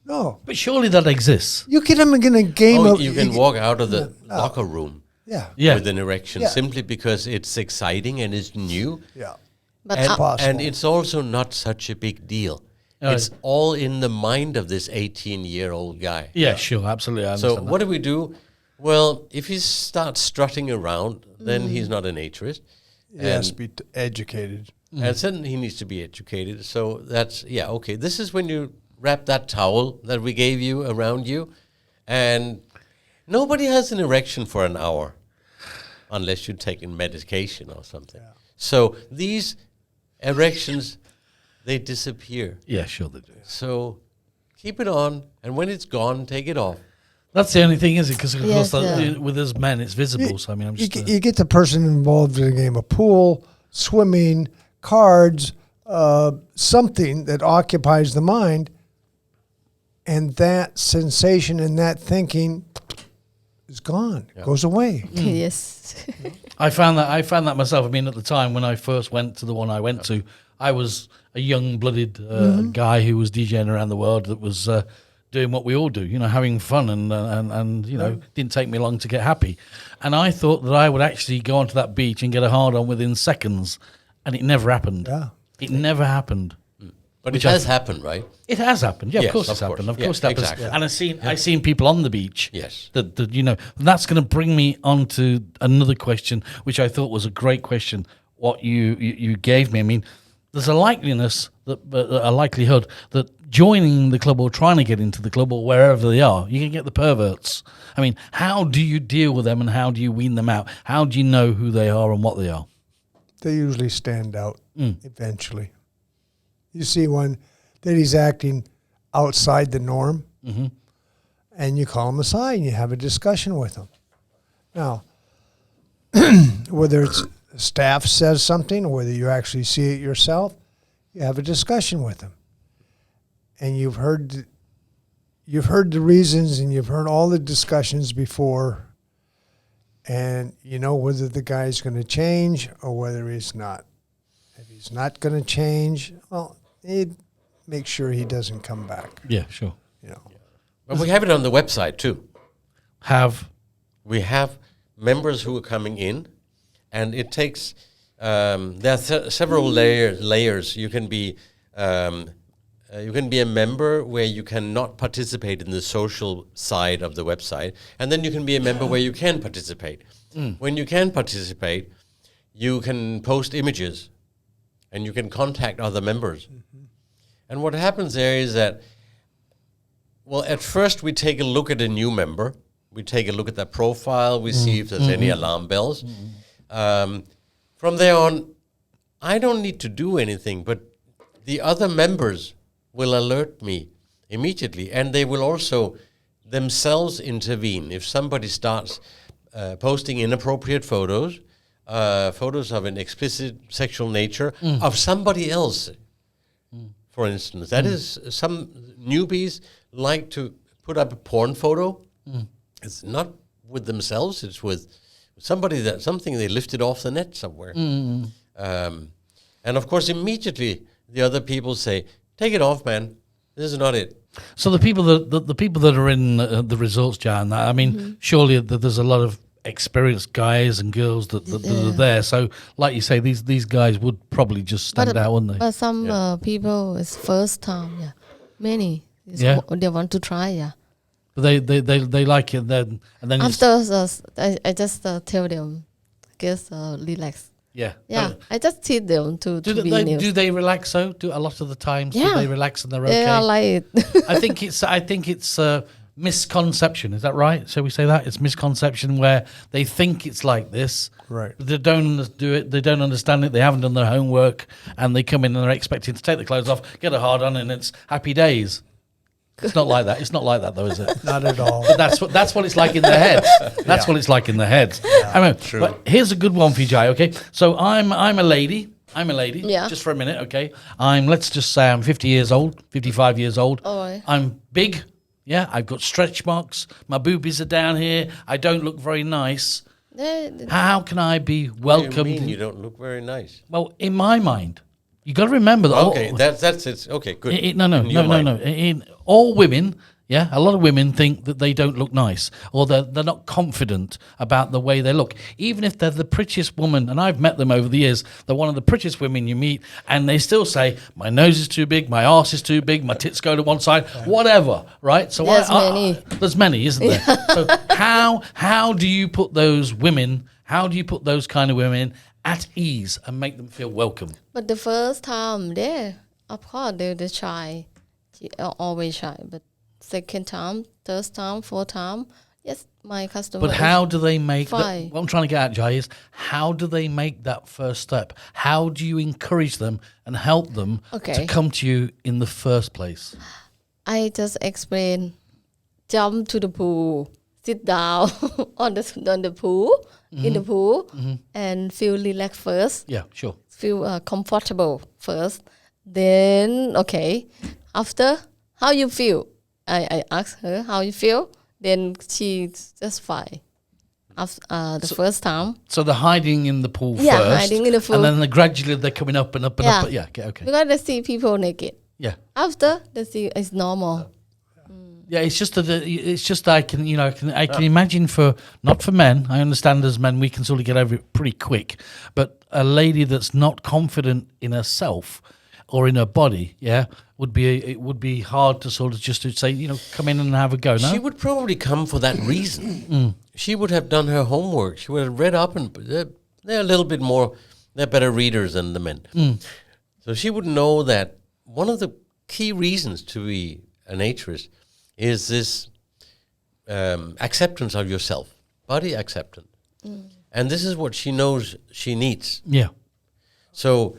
No. But surely that exists. You get them in a game of... You can walk out of the locker room Yeah. Yeah. with an erection simply because it's exciting and it's new. Yeah. But And, possible. and it's also not such a big deal. It's all in the mind of this 18-year-old guy. Yeah, sure, absolutely. I So understand what do we do? Well, if he starts strutting around, then he's not a naturist. He has to be educated. And then he needs to be educated. So that's, okay. This is when you wrap that towel that we gave you around you. And nobody has an erection for an hour unless you're taking medication or something. Yeah. So these erections, they disappear. Yeah, sure they do. So keep it on. And when it's gone, take it off. That's the only thing, is it? Because of Yes, course, yeah. with us men, it's visible. So I mean, I'm just. You get the person involved in a game of pool, swimming, cards, something that occupies the mind, and that sensation and that thinking is gone, goes away. yes. I found that myself. I mean, at the time when I first went to the one I went to, I was a young-blooded guy who was DJing around the world that was doing what we all do, having fun, and didn't take me long to get happy. And I thought that I would actually go onto that beach and get a hard on within seconds, and it never happened. Yeah. It never happened. But it has happened, right? It has happened. Yeah, Yes, of course of it's happened. course. Of course Yeah, it happens. exactly. And I've seen people on the beach. Yes. That that's going to bring me on to another question, which I thought was a great question. What you gave me. I mean, there's a likelihood that joining the club or trying to get into the club or wherever they are, you can get the perverts. I mean, how do you deal with them and how do you wean them out? How do you know who they are and what they are? They usually stand out eventually. You see one that he's acting outside the norm, and you call him aside and you have a discussion with him. Now, whether it's staff says something or whether you actually see it yourself, you have a discussion with him. And you've heard the reasons and you've heard all the discussions before, and you know whether the guy's going to change or whether he's not. If he's not going to change, well, he'd make sure he doesn't come back. Yeah, sure. But we have it on the website too. We have members who are coming in, and it takes. There are several layers. You can be a member where you cannot participate in the social side of the website, and then you can be a member where you can participate. When you can participate, you can post images, and you can contact other members. And what happens there is that, well, at first we take a look at a new member. We take a look at their profile. We see if there's any alarm bells. From there on, I don't need to do anything, but the other members will alert me immediately, and they will also themselves intervene. If somebody starts posting inappropriate photos, photos of an explicit sexual nature of somebody else, for instance, that is, some newbies like to put up a porn photo. It's not with themselves; it's with somebody something they lifted off the net somewhere. And of course, immediately the other people say, "Take it off, man. This is not it." So the people that are in the resorts, Jan, I mean, surely there's a lot of experienced guys and girls that are there. So, like you say, these guys would probably just stand out, wouldn't they? But some people, it's first time, many, they want to try, But they like it then, and then after I just tell them, relax. I just teach them to be new. Do they relax though? Do a lot of the times? Do they relax and they're okay? Yeah, I like it. I think it's misconception. Is that right? Shall we say that? It's misconception where they think it's like this. Right. But they don't do it. They don't understand it. They haven't done their homework, and they come in and they're expecting to take the clothes off, get a hard on, and it's happy days. It's not like that. It's not like that, though, is it? Not at all. But that's what it's like in their heads. That's what it's like in their heads. I mean, True. but here's a good one for you, Jai. Okay, so I'm a lady. Yeah. Just for a minute, okay. Let's just say I'm 50 years old, 55 years old. All right. I'm big. Yeah, I've got stretch marks. My boobies are down here. I don't look very nice. How can I be welcomed? What do you mean you don't look very nice? Well, in my mind, you got to remember that. Okay, that's it. Okay, good. No. In all women, a lot of women think that they don't look nice, or they're not confident about the way they look, even if they're the prettiest woman. And I've met them over the years. They're one of the prettiest women you meet, and they still say, "My nose is too big, my arse is too big, my tits go to one side, whatever." Right? So there's many, isn't there? So how do you put those women? How do you put those kind of women at ease and make them feel welcome? But the first time, of course, they're shy. They are always shy. But second time, third time, fourth time, yes, my customer. But how do they make fine. what I'm trying to get at, Jai, is how do they make that first step? How do you encourage them and help them to come to you in the first place? I just explain, jump to the pool, sit down on the pool, in the pool, and feel relaxed first. Yeah, sure. Feel comfortable first. Then, after, how you feel? I ask her how you feel. Then she's just fine. After the first time. So they're hiding in the pool first. Yeah, hiding in the pool. And then gradually they're coming up and up and up. Yeah, okay. Because they see people naked. Yeah. After, they see it's normal. Yeah, it's just I can imagine not for men. I understand as men we can sort of get over it pretty quick, but a lady that's not confident in herself or in her body, would be hard to sort of just to say, come in and have a go. No, she would probably come for that reason. She would have done her homework. She would have read up, and they're a little bit more. They're better readers than the men, so she would know that one of the key reasons to be a naturist is this acceptance of yourself, body acceptance. And this is what she knows she needs. Yeah. So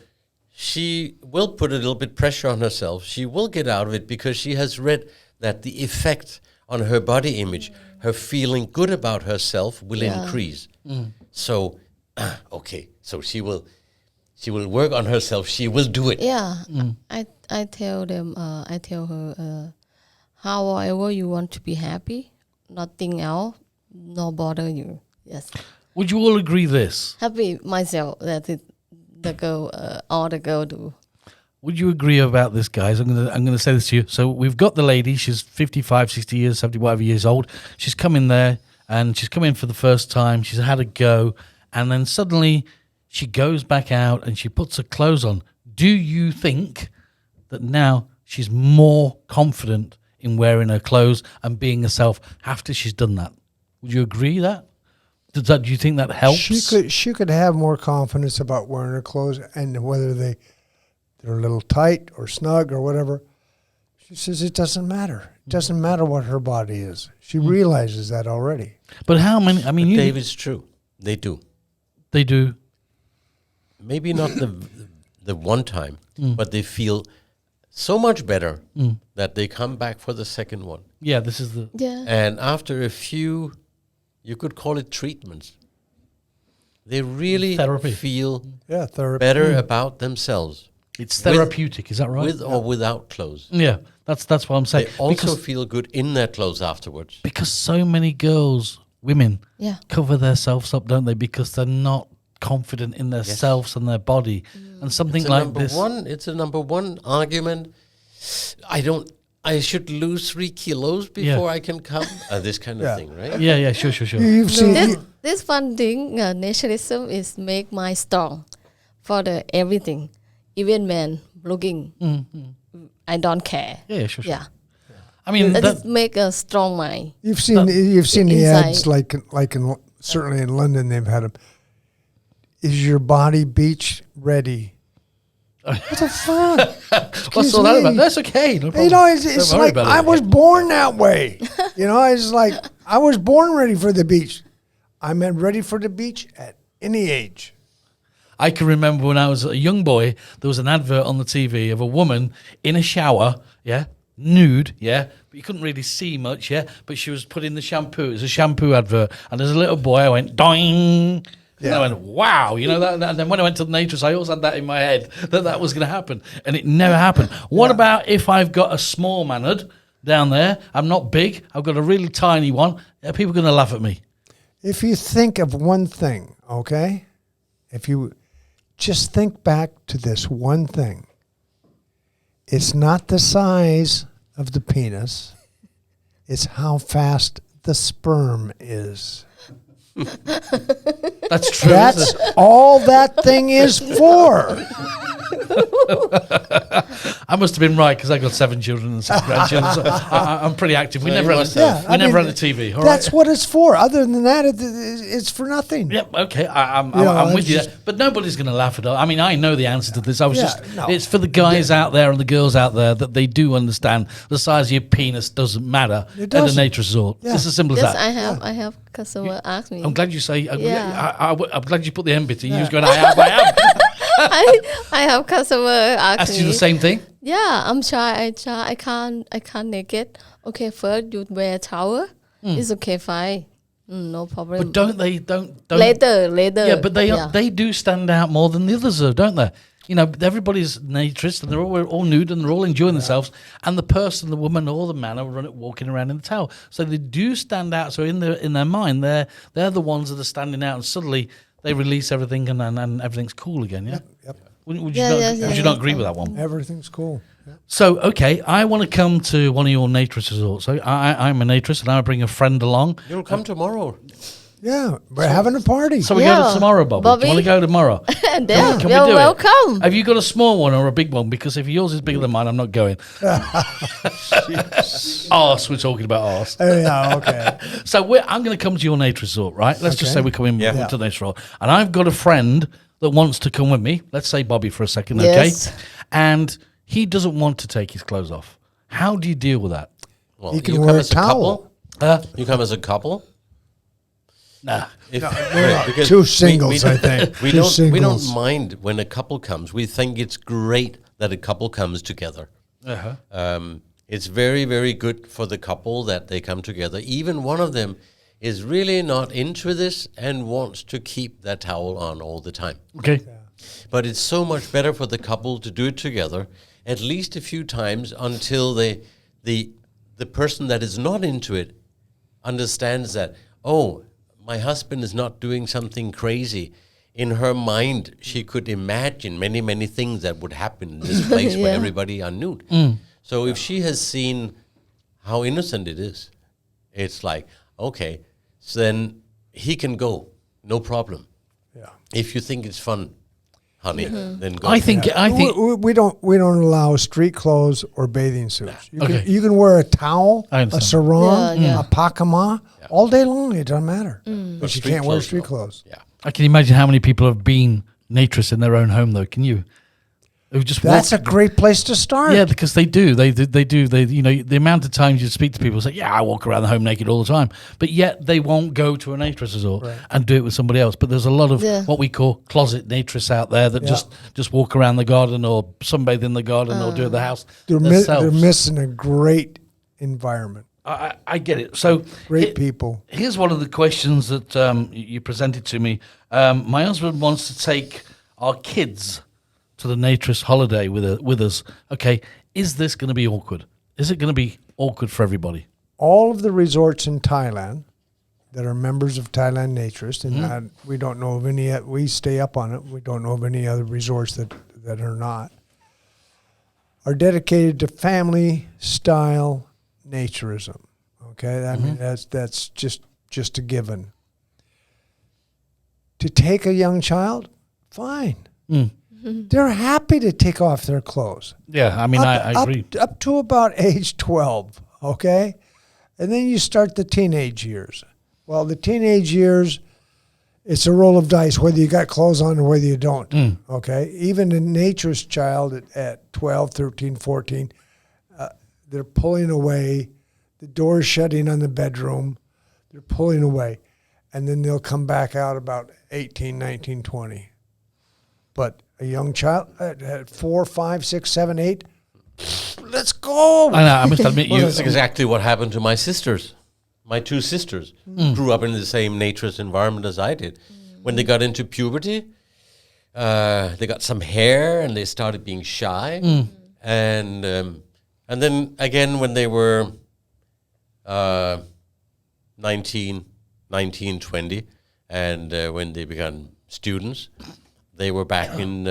she will put a little bit pressure on herself. She will get out of it because she has read that the effect on her body image, her feeling good about herself will increase. So, so she will work on herself. She will do it. Yeah. I tell them, I tell her, however you want to be happy, nothing else, no bother you. Yes. Would you all agree this? Happy myself that the girl, all the girl do. Would you agree about this, guys? I'm gonna say this to you. So we've got the lady. She's 55, 60 years, 70 whatever years old. She's come in there and she's come in for the first time. She's had a go, and then suddenly she goes back out and she puts her clothes on. Do you think that now she's more confident in wearing her clothes and being herself after she's done that? Would you agree that? Do you think that helps? She could have more confidence about wearing her clothes and whether they're a little tight or snug or whatever. She says it doesn't matter. It doesn't matter what her body is. She realizes that already. But how many? I mean, Dave, it's true. They do. They do. Maybe not the one time, but they feel so much better that they come back for the second one. Yeah, this is the... Yeah. And after a few, you could call it treatments, they really Therapy. feel therapy. better about themselves. It's therapeutic, is that right? With or without clothes. Yeah, that's what I'm saying. They also feel good in their clothes afterwards. Because so many girls, women, Yeah. cover themselves up, don't they? Because they're not confident in their selves and their body. And something It's a like number this. one. It's a number one argument. I should lose 3 kilos before I can come. This kind of thing, right? Yeah, sure. You've seen This one thing, naturism is make my strong for the everything, even men looking. I don't care. Yeah, sure. Yeah, I mean, that make a strong mind. You've seen the inside. ads like in certainly in London they've had them. Is your body beach ready? What the fuck? what's all that about? That's okay. No problem. You know, it's Don't worry like about I it. was born that way. You know, it's like I was born ready for the beach. I'm ready for the beach at any age. I can remember when I was a young boy, there was an advert on the TV of a woman in a shower, nude, but you couldn't really see much, but she was putting the shampoo. It was a shampoo advert. And as a little boy, I went, doing. And I went, wow, you know, that, and then when I went to the Naturist, I always had that in my head, that was going to happen. And it never happened. What about if I've got a small manhood down there? I'm not big. I've got a really tiny one. Are people going to laugh at me? If you think of one thing, okay? If you just think back to this one thing, it's not the size of the penis, it's how fast the sperm is. That's true. That's all that thing is for. I must have been right because I got 7 children and 7 grandchildren. So I'm pretty active. We never had a TV. All That's right? what it's for. Other than that, it's for nothing. Yep. Okay. I'm Yeah, with you. just- There. But nobody's going to laugh at it. I mean, I know the answer to this. I was no. It's for the guys out there and the girls out there that they do understand the size of your penis doesn't matter It at a doesn't. nature resort. Yeah. It's as simple as Yes, that. I have customer ask me. I'm glad you say. Yeah. I'm glad you put the empathy. You was going. I have. I have customer ask Asked me. you the same thing. Yeah, I'm shy. I can't naked. Okay, first you wear towel. It's okay, fine. No problem. But don't they? Don't later. Yeah, but they do stand out more than the others, though, don't they? You know, everybody's naturist and they're all nude and they're all enjoying themselves. And the person, the woman or the man are walking around in the towel. So they do stand out. So in their mind, they're the ones that are standing out, and suddenly they release everything and everything's cool again. Yeah. Yep. Would you not agree with that one? Everything's cool. Yeah. So, okay, I want to come to one of your naturist resorts. So I'm a naturist and I bring a friend along. You'll come tomorrow. Yeah, we're having a party. So we go to Yeah. tomorrow, Bobby. Do you Bobby? want to go tomorrow? And Can then we you're do it? welcome. Have you got a small one or a big one? Because if yours is bigger than mine, I'm not going. Arse, we're talking about arse. Yeah, okay. So I'm going to come to your nature resort, right? Let's just Okay. say we come in Yeah. to the nature resort. And I've got a friend that wants to come with me. Let's say Bobby for a second, Yes. okay? And he doesn't want to take his clothes off. How do you deal with that? Well, You can you wear come a as a towel. couple. You come as a couple. Nah. Because Two singles, I think. We Two don't singles. mind when a couple comes. We think it's great that a couple comes together. Uh-huh. It's very, very good for the couple that they come together. Even one of them is really not into this and wants to keep that towel on all the time. Okay. But it's so much better for the couple to do it together at least a few times until the person that is not into it understands that, oh, my husband is not doing something crazy. In her mind, she could imagine many, many things that would happen in this place where everybody are nude. So if she has seen how innocent it is, it's like, okay, so then he can go, no problem. Yeah. If you think it's fun, honey, then go. I think We don't allow street clothes or bathing suits. Okay. You can wear a towel, I a understand. sarong, Yeah. a pakama all day long. It doesn't matter. Mm. But you street can't wear clothes, street no. clothes. Yeah. I can imagine how many people have been naturists in their own home, though. Can you? Who just That's a walk- great place to start. Yeah, because they do. They do. You know, the amount of times you speak to people say, "Yeah, I walk around the home naked all the time," but yet they won't go to a naturist resort and do it with somebody else. But there's a lot of what we call closet naturists out there that just walk around the garden or sunbathe in the garden or do it at the house. They're themselves. missing a great environment. I get it. So Great people. Here's one of the questions that you presented to me. My husband wants to take our kids to the Naturist holiday with us. Okay, is this going to be awkward? Is it going to be awkward for everybody? All of the resorts in Thailand that are members of Thailand Naturist, and we don't know of any. We stay up on it. We don't know of any other resorts that are not. Are dedicated to family style naturism. Okay, I mean that's just a given. To take a young child, fine. They're happy to take off their clothes. Yeah, I mean, I agree. Up to about age 12, okay? And then you start the teenage years. Well, the teenage years, it's a roll of dice, whether you got clothes on or whether you don't, okay? Even a naturist child at 12, 13, 14, they're pulling away. The door's shutting on the bedroom. They're pulling away. And then they'll come back out about 18, 19, 20. But a young child at 4, 5, 6, 7, 8, let's go. I know, I must admit, That's exactly what happened to my sisters. My two sisters grew up in the same naturist environment as I did. When they got into puberty, they got some hair and they started being shy. And then again, when they were 19, 20, and when they began students, they were back in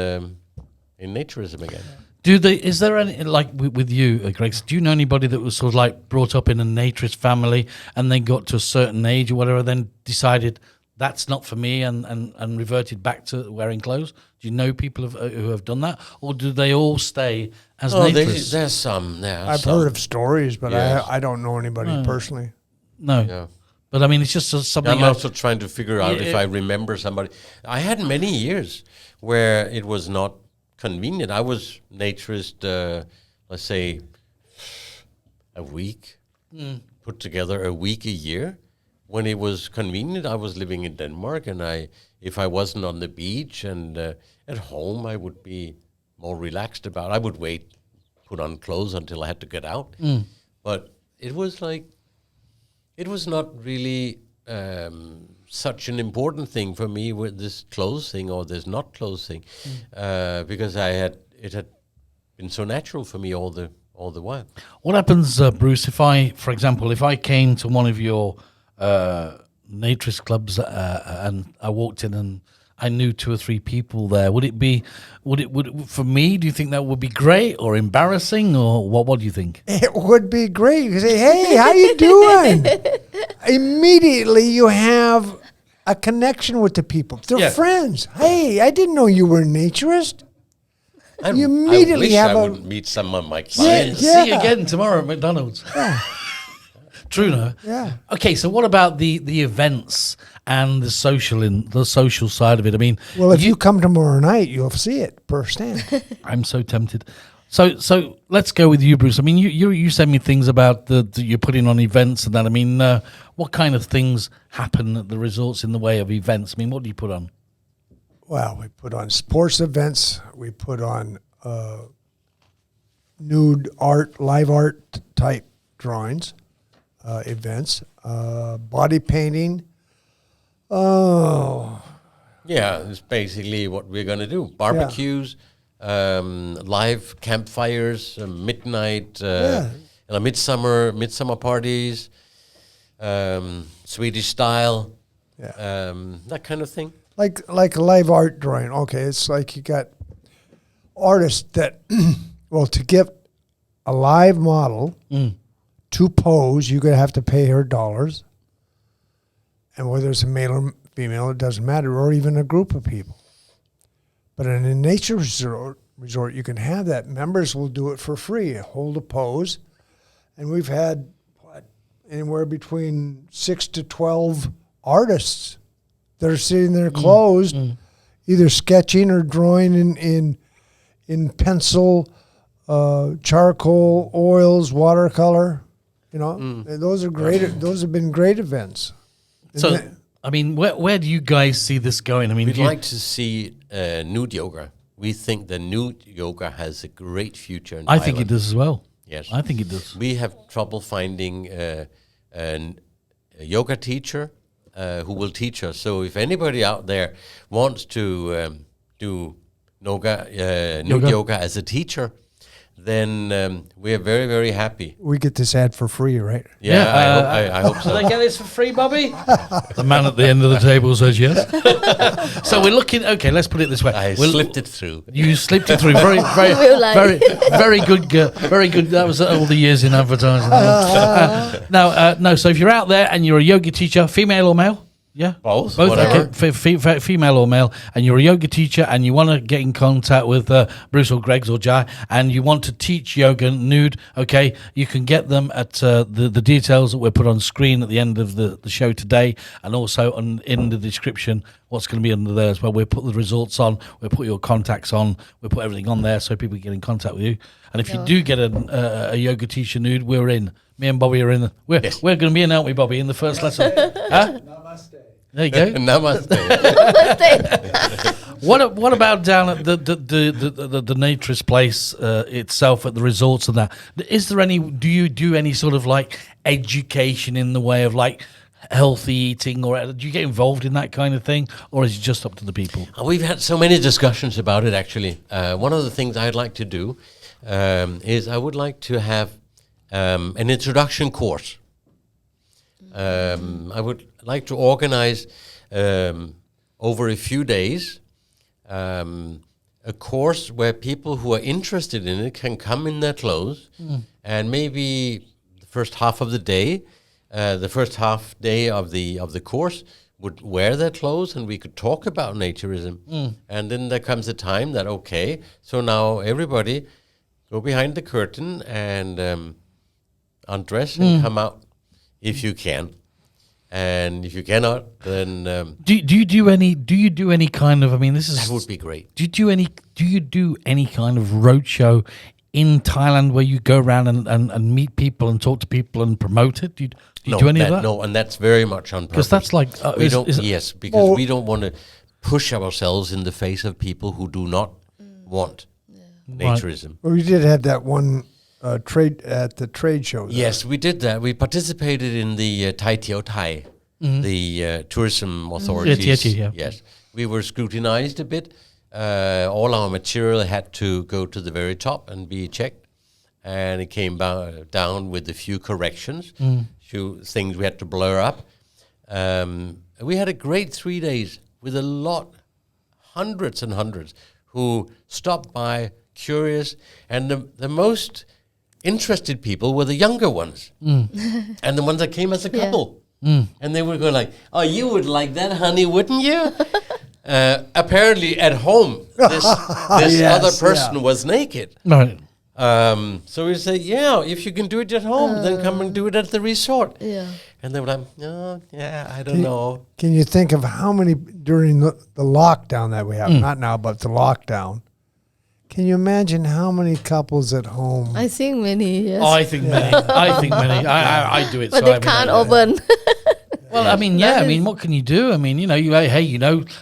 naturism again. Is there any, like with you, Greg, do you know anybody that was sort of like brought up in a naturist family and then got to a certain age or whatever, then decided that's not for me and reverted back to wearing clothes? Do you know people who have done that? Or do they all stay as naturists? There's some. I've heard of stories, but I don't know anybody personally. No. Yeah. But I mean, it's just something. I'm also trying to figure out if I remember somebody. I had many years where it was not convenient. I was naturist, let's say, a week, put together a week a year. When it was convenient, I was living in Denmark, and if I wasn't on the beach and at home, I would be more relaxed about it. I would wait, put on clothes until I had to get out. But it was like, it was not really such an important thing for me with this clothes thing or this not clothes thing, because it had been so natural for me all the while. What happens, Bruce, if I came to one of your naturist clubs and I walked in and I knew 2 or 3 people there? Would for me, do you think that would be great or embarrassing, or what do you think? It would be great. You say, hey, how you doing? Immediately you have a connection with the people. They're friends. Hey, I didn't know you were a naturist. You immediately I would meet some of my Yeah. clients. See you again tomorrow at McDonald's. Yeah. True, no? Yeah. Okay, so what about the events and the social side of it? I mean, Well, if you come tomorrow night, you'll see it firsthand. I'm so tempted. So let's go with you, Bruce. I mean, you send me things about you're putting on events and that. I mean, what kind of things happen at the resorts in the way of events? I mean, what do you put on? Well, we put on sports events. We put on nude art, live art type drawings, events, body painting. Oh. Yeah, it's basically what we're going to do. Barbecues, live campfires, midnight, midsummer parties, Swedish style, that kind of thing. Like a live art drawing. Okay, it's like you got artists that, well, to get a live model to pose, you're going to have to pay her dollars. And whether it's a male or female, it doesn't matter, or even a group of people. But in a nature resort, you can have that. Members will do it for free, hold a pose. And we've had anywhere between 6 to 12 artists that are sitting there closed, either sketching or drawing in pencil, charcoal, oils, watercolor. You know, and those are great. Those have been great events. So, I mean, where do you guys see this going? I mean, we'd like to see nude yoga. We think that nude yoga has a great future in I Thailand. think it does as well. Yes. I think it does. We have trouble finding a yoga teacher who will teach us. So if anybody out there wants to do nude yoga as a teacher, then we are very, very happy. We get this ad for free, right? I hope so. Do they get this for free, Bobby? The man at the end of the table says yes. So we're looking. Okay, let's put it this way. I slipped it through. You slipped it through. Very, very, very good. Very good. That was all the years in advertising. No. So if you're out there and you're a yoga teacher, female or male? Yeah, Both, whatever. Okay. Female or male, and you're a yoga teacher, and you want to get in contact with Bruce or Greggs or Jai, and you want to teach yoga nude. Okay, you can get them at the details that we're put on screen at the end of the show today, and also in the description. What's going to be under there as well? We'll put the results on. We'll put your contacts on. We'll put everything on there so people can get in contact with you. And if you do get a yoga teacher nude, we're in. Me and Bobby are in. We're going to be in, aren't we, Bobby, in the first lesson? Huh? There you go. Namaste. What about down at the Naturist place itself at the resorts and that? Is there any? Do you do any sort of like education in the way of like healthy eating, or do you get involved in that kind of thing, or is it just up to the people? We've had so many discussions about it. Actually, one of the things I'd like to do is I would like to have an introduction course. I would like to organize over a few days a course where people who are interested in it can come in their clothes, and maybe the first half of the day, the first half day of the course would wear their clothes, and we could talk about naturism. And then there comes a time that so now everybody go behind the curtain and undress and come out. If you can, and if you cannot, then do you do any kind of? I mean, that would be great. Do you do any kind of roadshow in Thailand where you go around and meet people and talk to people and promote it? Do you do any of that? No, and that's very much on purpose. Because that's like we don't. We don't want to push ourselves in the face of people who do not want naturism. Well, we did have that one. Trade at the trade show. Yes, we did that. We participated in the Pattaya Thailand, the tourism authorities. Yes, we were scrutinized a bit. All our material had to go to the very top and be checked, and it came down with a few corrections, few things we had to blur up. We had a great 3 days with hundreds and hundreds who stopped by, curious, and the most interested people were the younger ones, and the ones that came as a couple, and they would go like, "Oh, you would like that, honey, wouldn't you?" Apparently, at home, this other person was naked. Right. So we say, "Yeah, if you can do it at home, then come and do it at the resort." Yeah. And they were like, "Oh, yeah, I don't know." Can you think of how many during the lockdown that we have? Not now, but the lockdown. Can you imagine how many couples at home? I think many. Yes. Oh, I think many. I do it. But they can't open. Well, I mean, yeah. I mean, what can you do? I mean,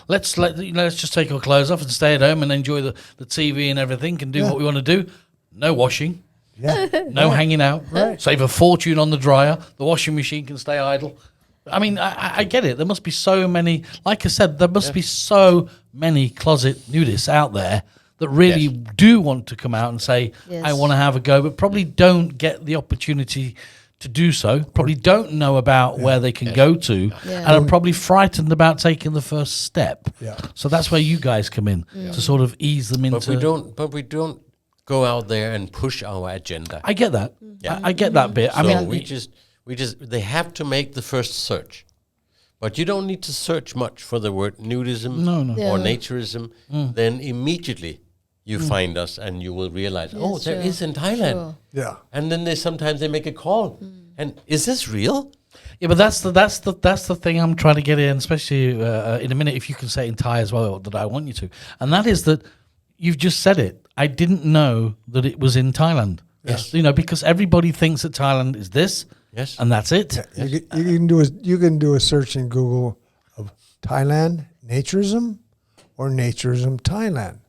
let's just take our clothes off and stay at home and enjoy the TV and everything, and do what we want to do. No washing. Yeah. No hanging out. Right. Save a fortune on the dryer. The washing machine can stay idle. I mean, I get it. There must be so many. Like I said, there must be so many closet nudists out there that really do want to come out and say, I want to have a go, but probably don't get the opportunity to do so, probably don't know about where they can go to, and are probably frightened about taking the first step. Yeah. So that's where you guys come in to sort of ease them into... But we don't go out there and push our agenda. I get that. I get that bit. So I mean, we just they have to make the first search. But you don't need to search much for the word nudism or naturism. Then immediately you find us and you will realize, there is in Thailand. Sure. Yeah. And then sometimes they make a call. And is this real? Yeah, but that's the thing I'm trying to get in, especially in a minute, if you can say it in Thai as well, that I want you to. And that is that you've just said it. I didn't know that it was in Thailand. Yes. Because everybody thinks that Thailand is this. Yes. And that's it. Yeah, you can do a search in Google of Thailand naturism or naturism Thailand.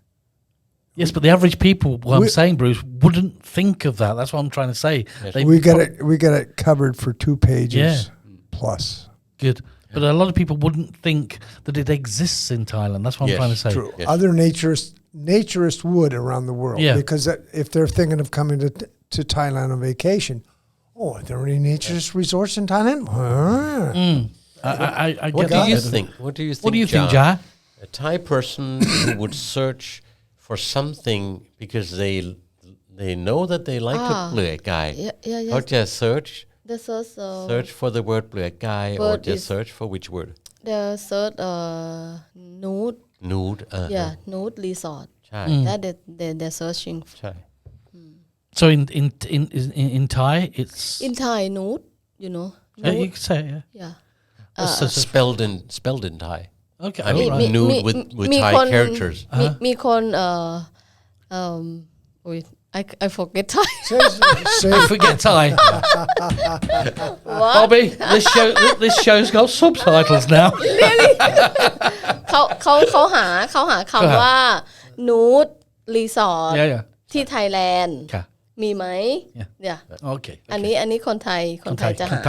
Yes, but the average people, what I'm saying, Bruce, wouldn't think of that. That's what I'm trying to say. Yes. We get it covered for 2 pages plus. Good. But a lot of people wouldn't think that it exists in Thailand. That's what I'm trying to say. True. Yes. Other naturists would around the world because if they're thinking of coming to Thailand on vacation, are there any naturist resorts in Thailand? I What get do you that. think? What do you think? What do you think, Jai? A Thai person who would search for something because they know that they like to play guy. Yeah. Or just search The search for the word play guy, or Word just is- search for which word? the third nude. Nude. Nude resort. Chai. That they're searching. Chai. So in Thai, it's... In Thai, nude, you know. you Nude. can say it, yeah. Yeah. Spelled in Thai. Okay. I mean, alright. nude with Thai characters. มีคน I forget Thai. Forget Thai. Bobby, this show's got subtitles now. เขาหาคำว่า nude resort Yeah. ที่ไทยแลนด์ ค่ะ มีไหม Yeah.เนี่ย Okay. อันนี้คนไทยจะหา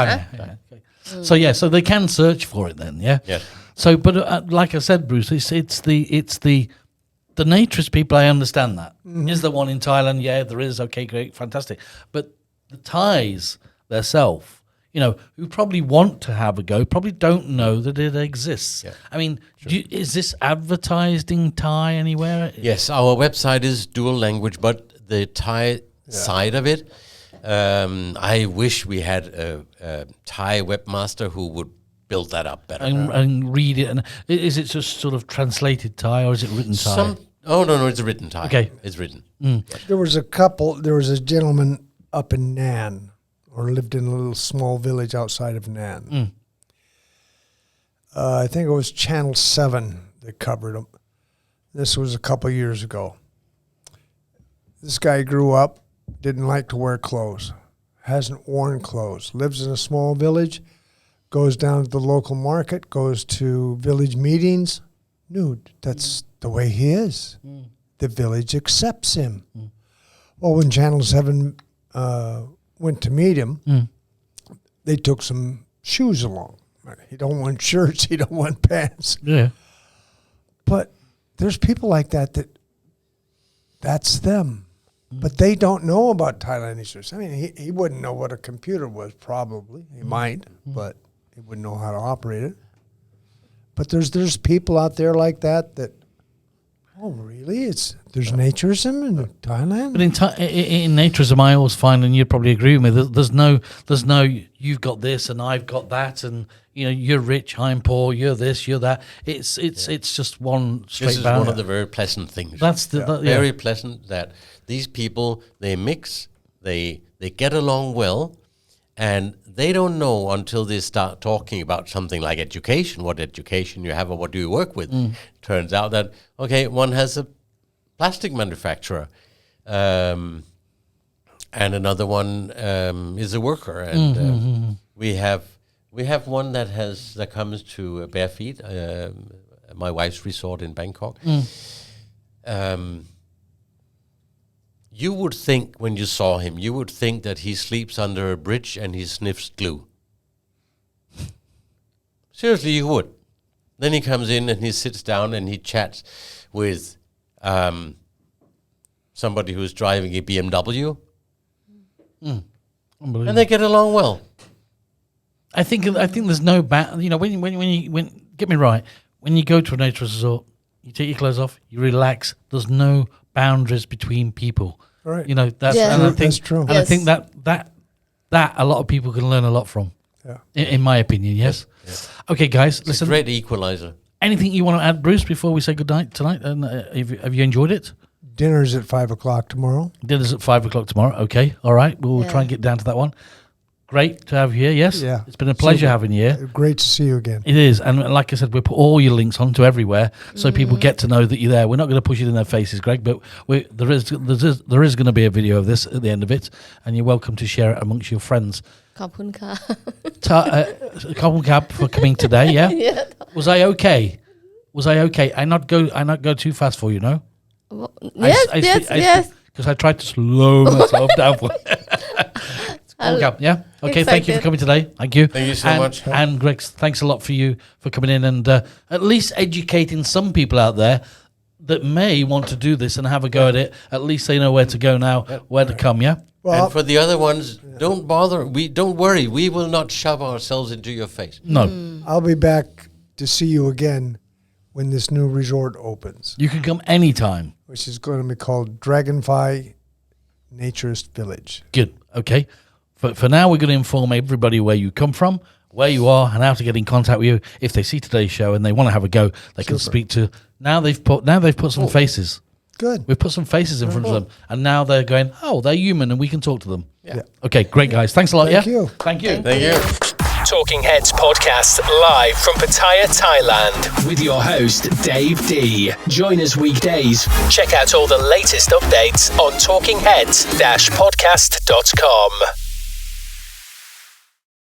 Yeah. So they can search for it then, yeah. Yes. So, but like I said, Bruce, it's the naturist people. I understand that. Is there one in Thailand? Yeah, there is. Okay, great, fantastic. But the Thais themselves, who probably want to have a go, probably don't know that it exists. Yeah. I mean, is this advertised in Thai anywhere? Yes, our website is dual language, but the Thai side of it, I wish we had a Thai webmaster who would build that up better. And read it. And is it just sort of translated Thai, or is it written Thai? No, it's written Thai. Okay. It's written. There was a gentleman up in Nan, or lived in a little small village outside of Nan. I think it was Channel 7 that covered him. This was a couple years ago. This guy grew up, didn't like to wear clothes, hasn't worn clothes, lives in a small village, goes down to the local market, goes to village meetings, nude. That's the way he is. The village accepts him. Well, when Channel 7 went to meet him, they took some shoes along. He don't want shirts. He don't want pants. Yeah. But there's people like that's them. But they don't know about Thailandese. I mean, he wouldn't know what a computer was, probably. He might, but he wouldn't know how to operate it. But there's people out there like that, really? There's naturism in Thailand? But in naturism, I always find, and you'd probably agree with me, there's no you've got this and I've got that, and you're rich, I'm poor, you're this, you're that. It's just one straight This is bound. one of the very pleasant things. That's very pleasant that these people, they mix, they get along well, and they don't know until they start talking about something like education, what education you have or what do you work with. Turns out that, okay, one has a plastic manufacturer, and another one is a worker, and we have one that comes to bare feet, my wife's resort in Bangkok. You would think, when you saw him, you would think that he sleeps under a bridge and he sniffs glue. Seriously, you would. Then he comes in and he sits down and he chats with somebody who's driving a BMW. Unbelievable. And they get along well. I think there's no when get me right, when you go to a nature resort, you take your clothes off, you relax. There's no boundaries between people. Right. That's Yeah. and I think That's true. And I Yes. think that a lot of people can learn a lot from. Yeah. In my opinion, yes. Okay, guys, It's listen. a great equalizer. Anything you want to add, Bruce, before we say good night tonight? And have you enjoyed it? Dinner's at 5:00 tomorrow. Dinner's at 5:00 tomorrow. Okay, all right. We'll try and get down to that one. Great to have you here. Yes, Yeah. it's been a pleasure having you here. Great to see you again. It is, and like I said, we put all your links onto everywhere, so people get to know that you're there. We're not going to push it in their faces, Greg, but there is going to be a video of this at the end of it, and you're welcome to share it amongst your friends. ขอบคุณค่ะ Carbon Cab for coming today. Yeah, Yeah. was I okay? I not go too fast for you? No. Yes. Because I tried to slow myself down. Yeah. Okay. Thank you for Excited. coming today. Thank you. Thank you so much. And Greg, thanks a lot for you for coming in and at least educating some people out there that may want to do this and have a go at it. At least they know where to go now, where to come. Yeah. And for the other ones, don't bother. Don't worry. We will not shove ourselves into your face. No. I'll be back to see you again when this new resort opens, You can come anytime. which is going to be called Dragonfly Naturist Village. Good. Okay. For now, we're going to inform everybody where you come from, where you are, and how to get in contact with you. If they see today's show and they want to have a go, they can speak to. Now they've put some faces. Good. We've put some faces in front of them, and now they're going, oh, they're human, and we can talk to them. Yeah. Okay, great, guys. Thanks a lot. Thank yeah. you. Thank you. Thank you. Talking Heads podcast live from Pattaya, Thailand with your host, Dave D. Join us weekdays. Check out all the latest updates on talkingheads-podcast.com.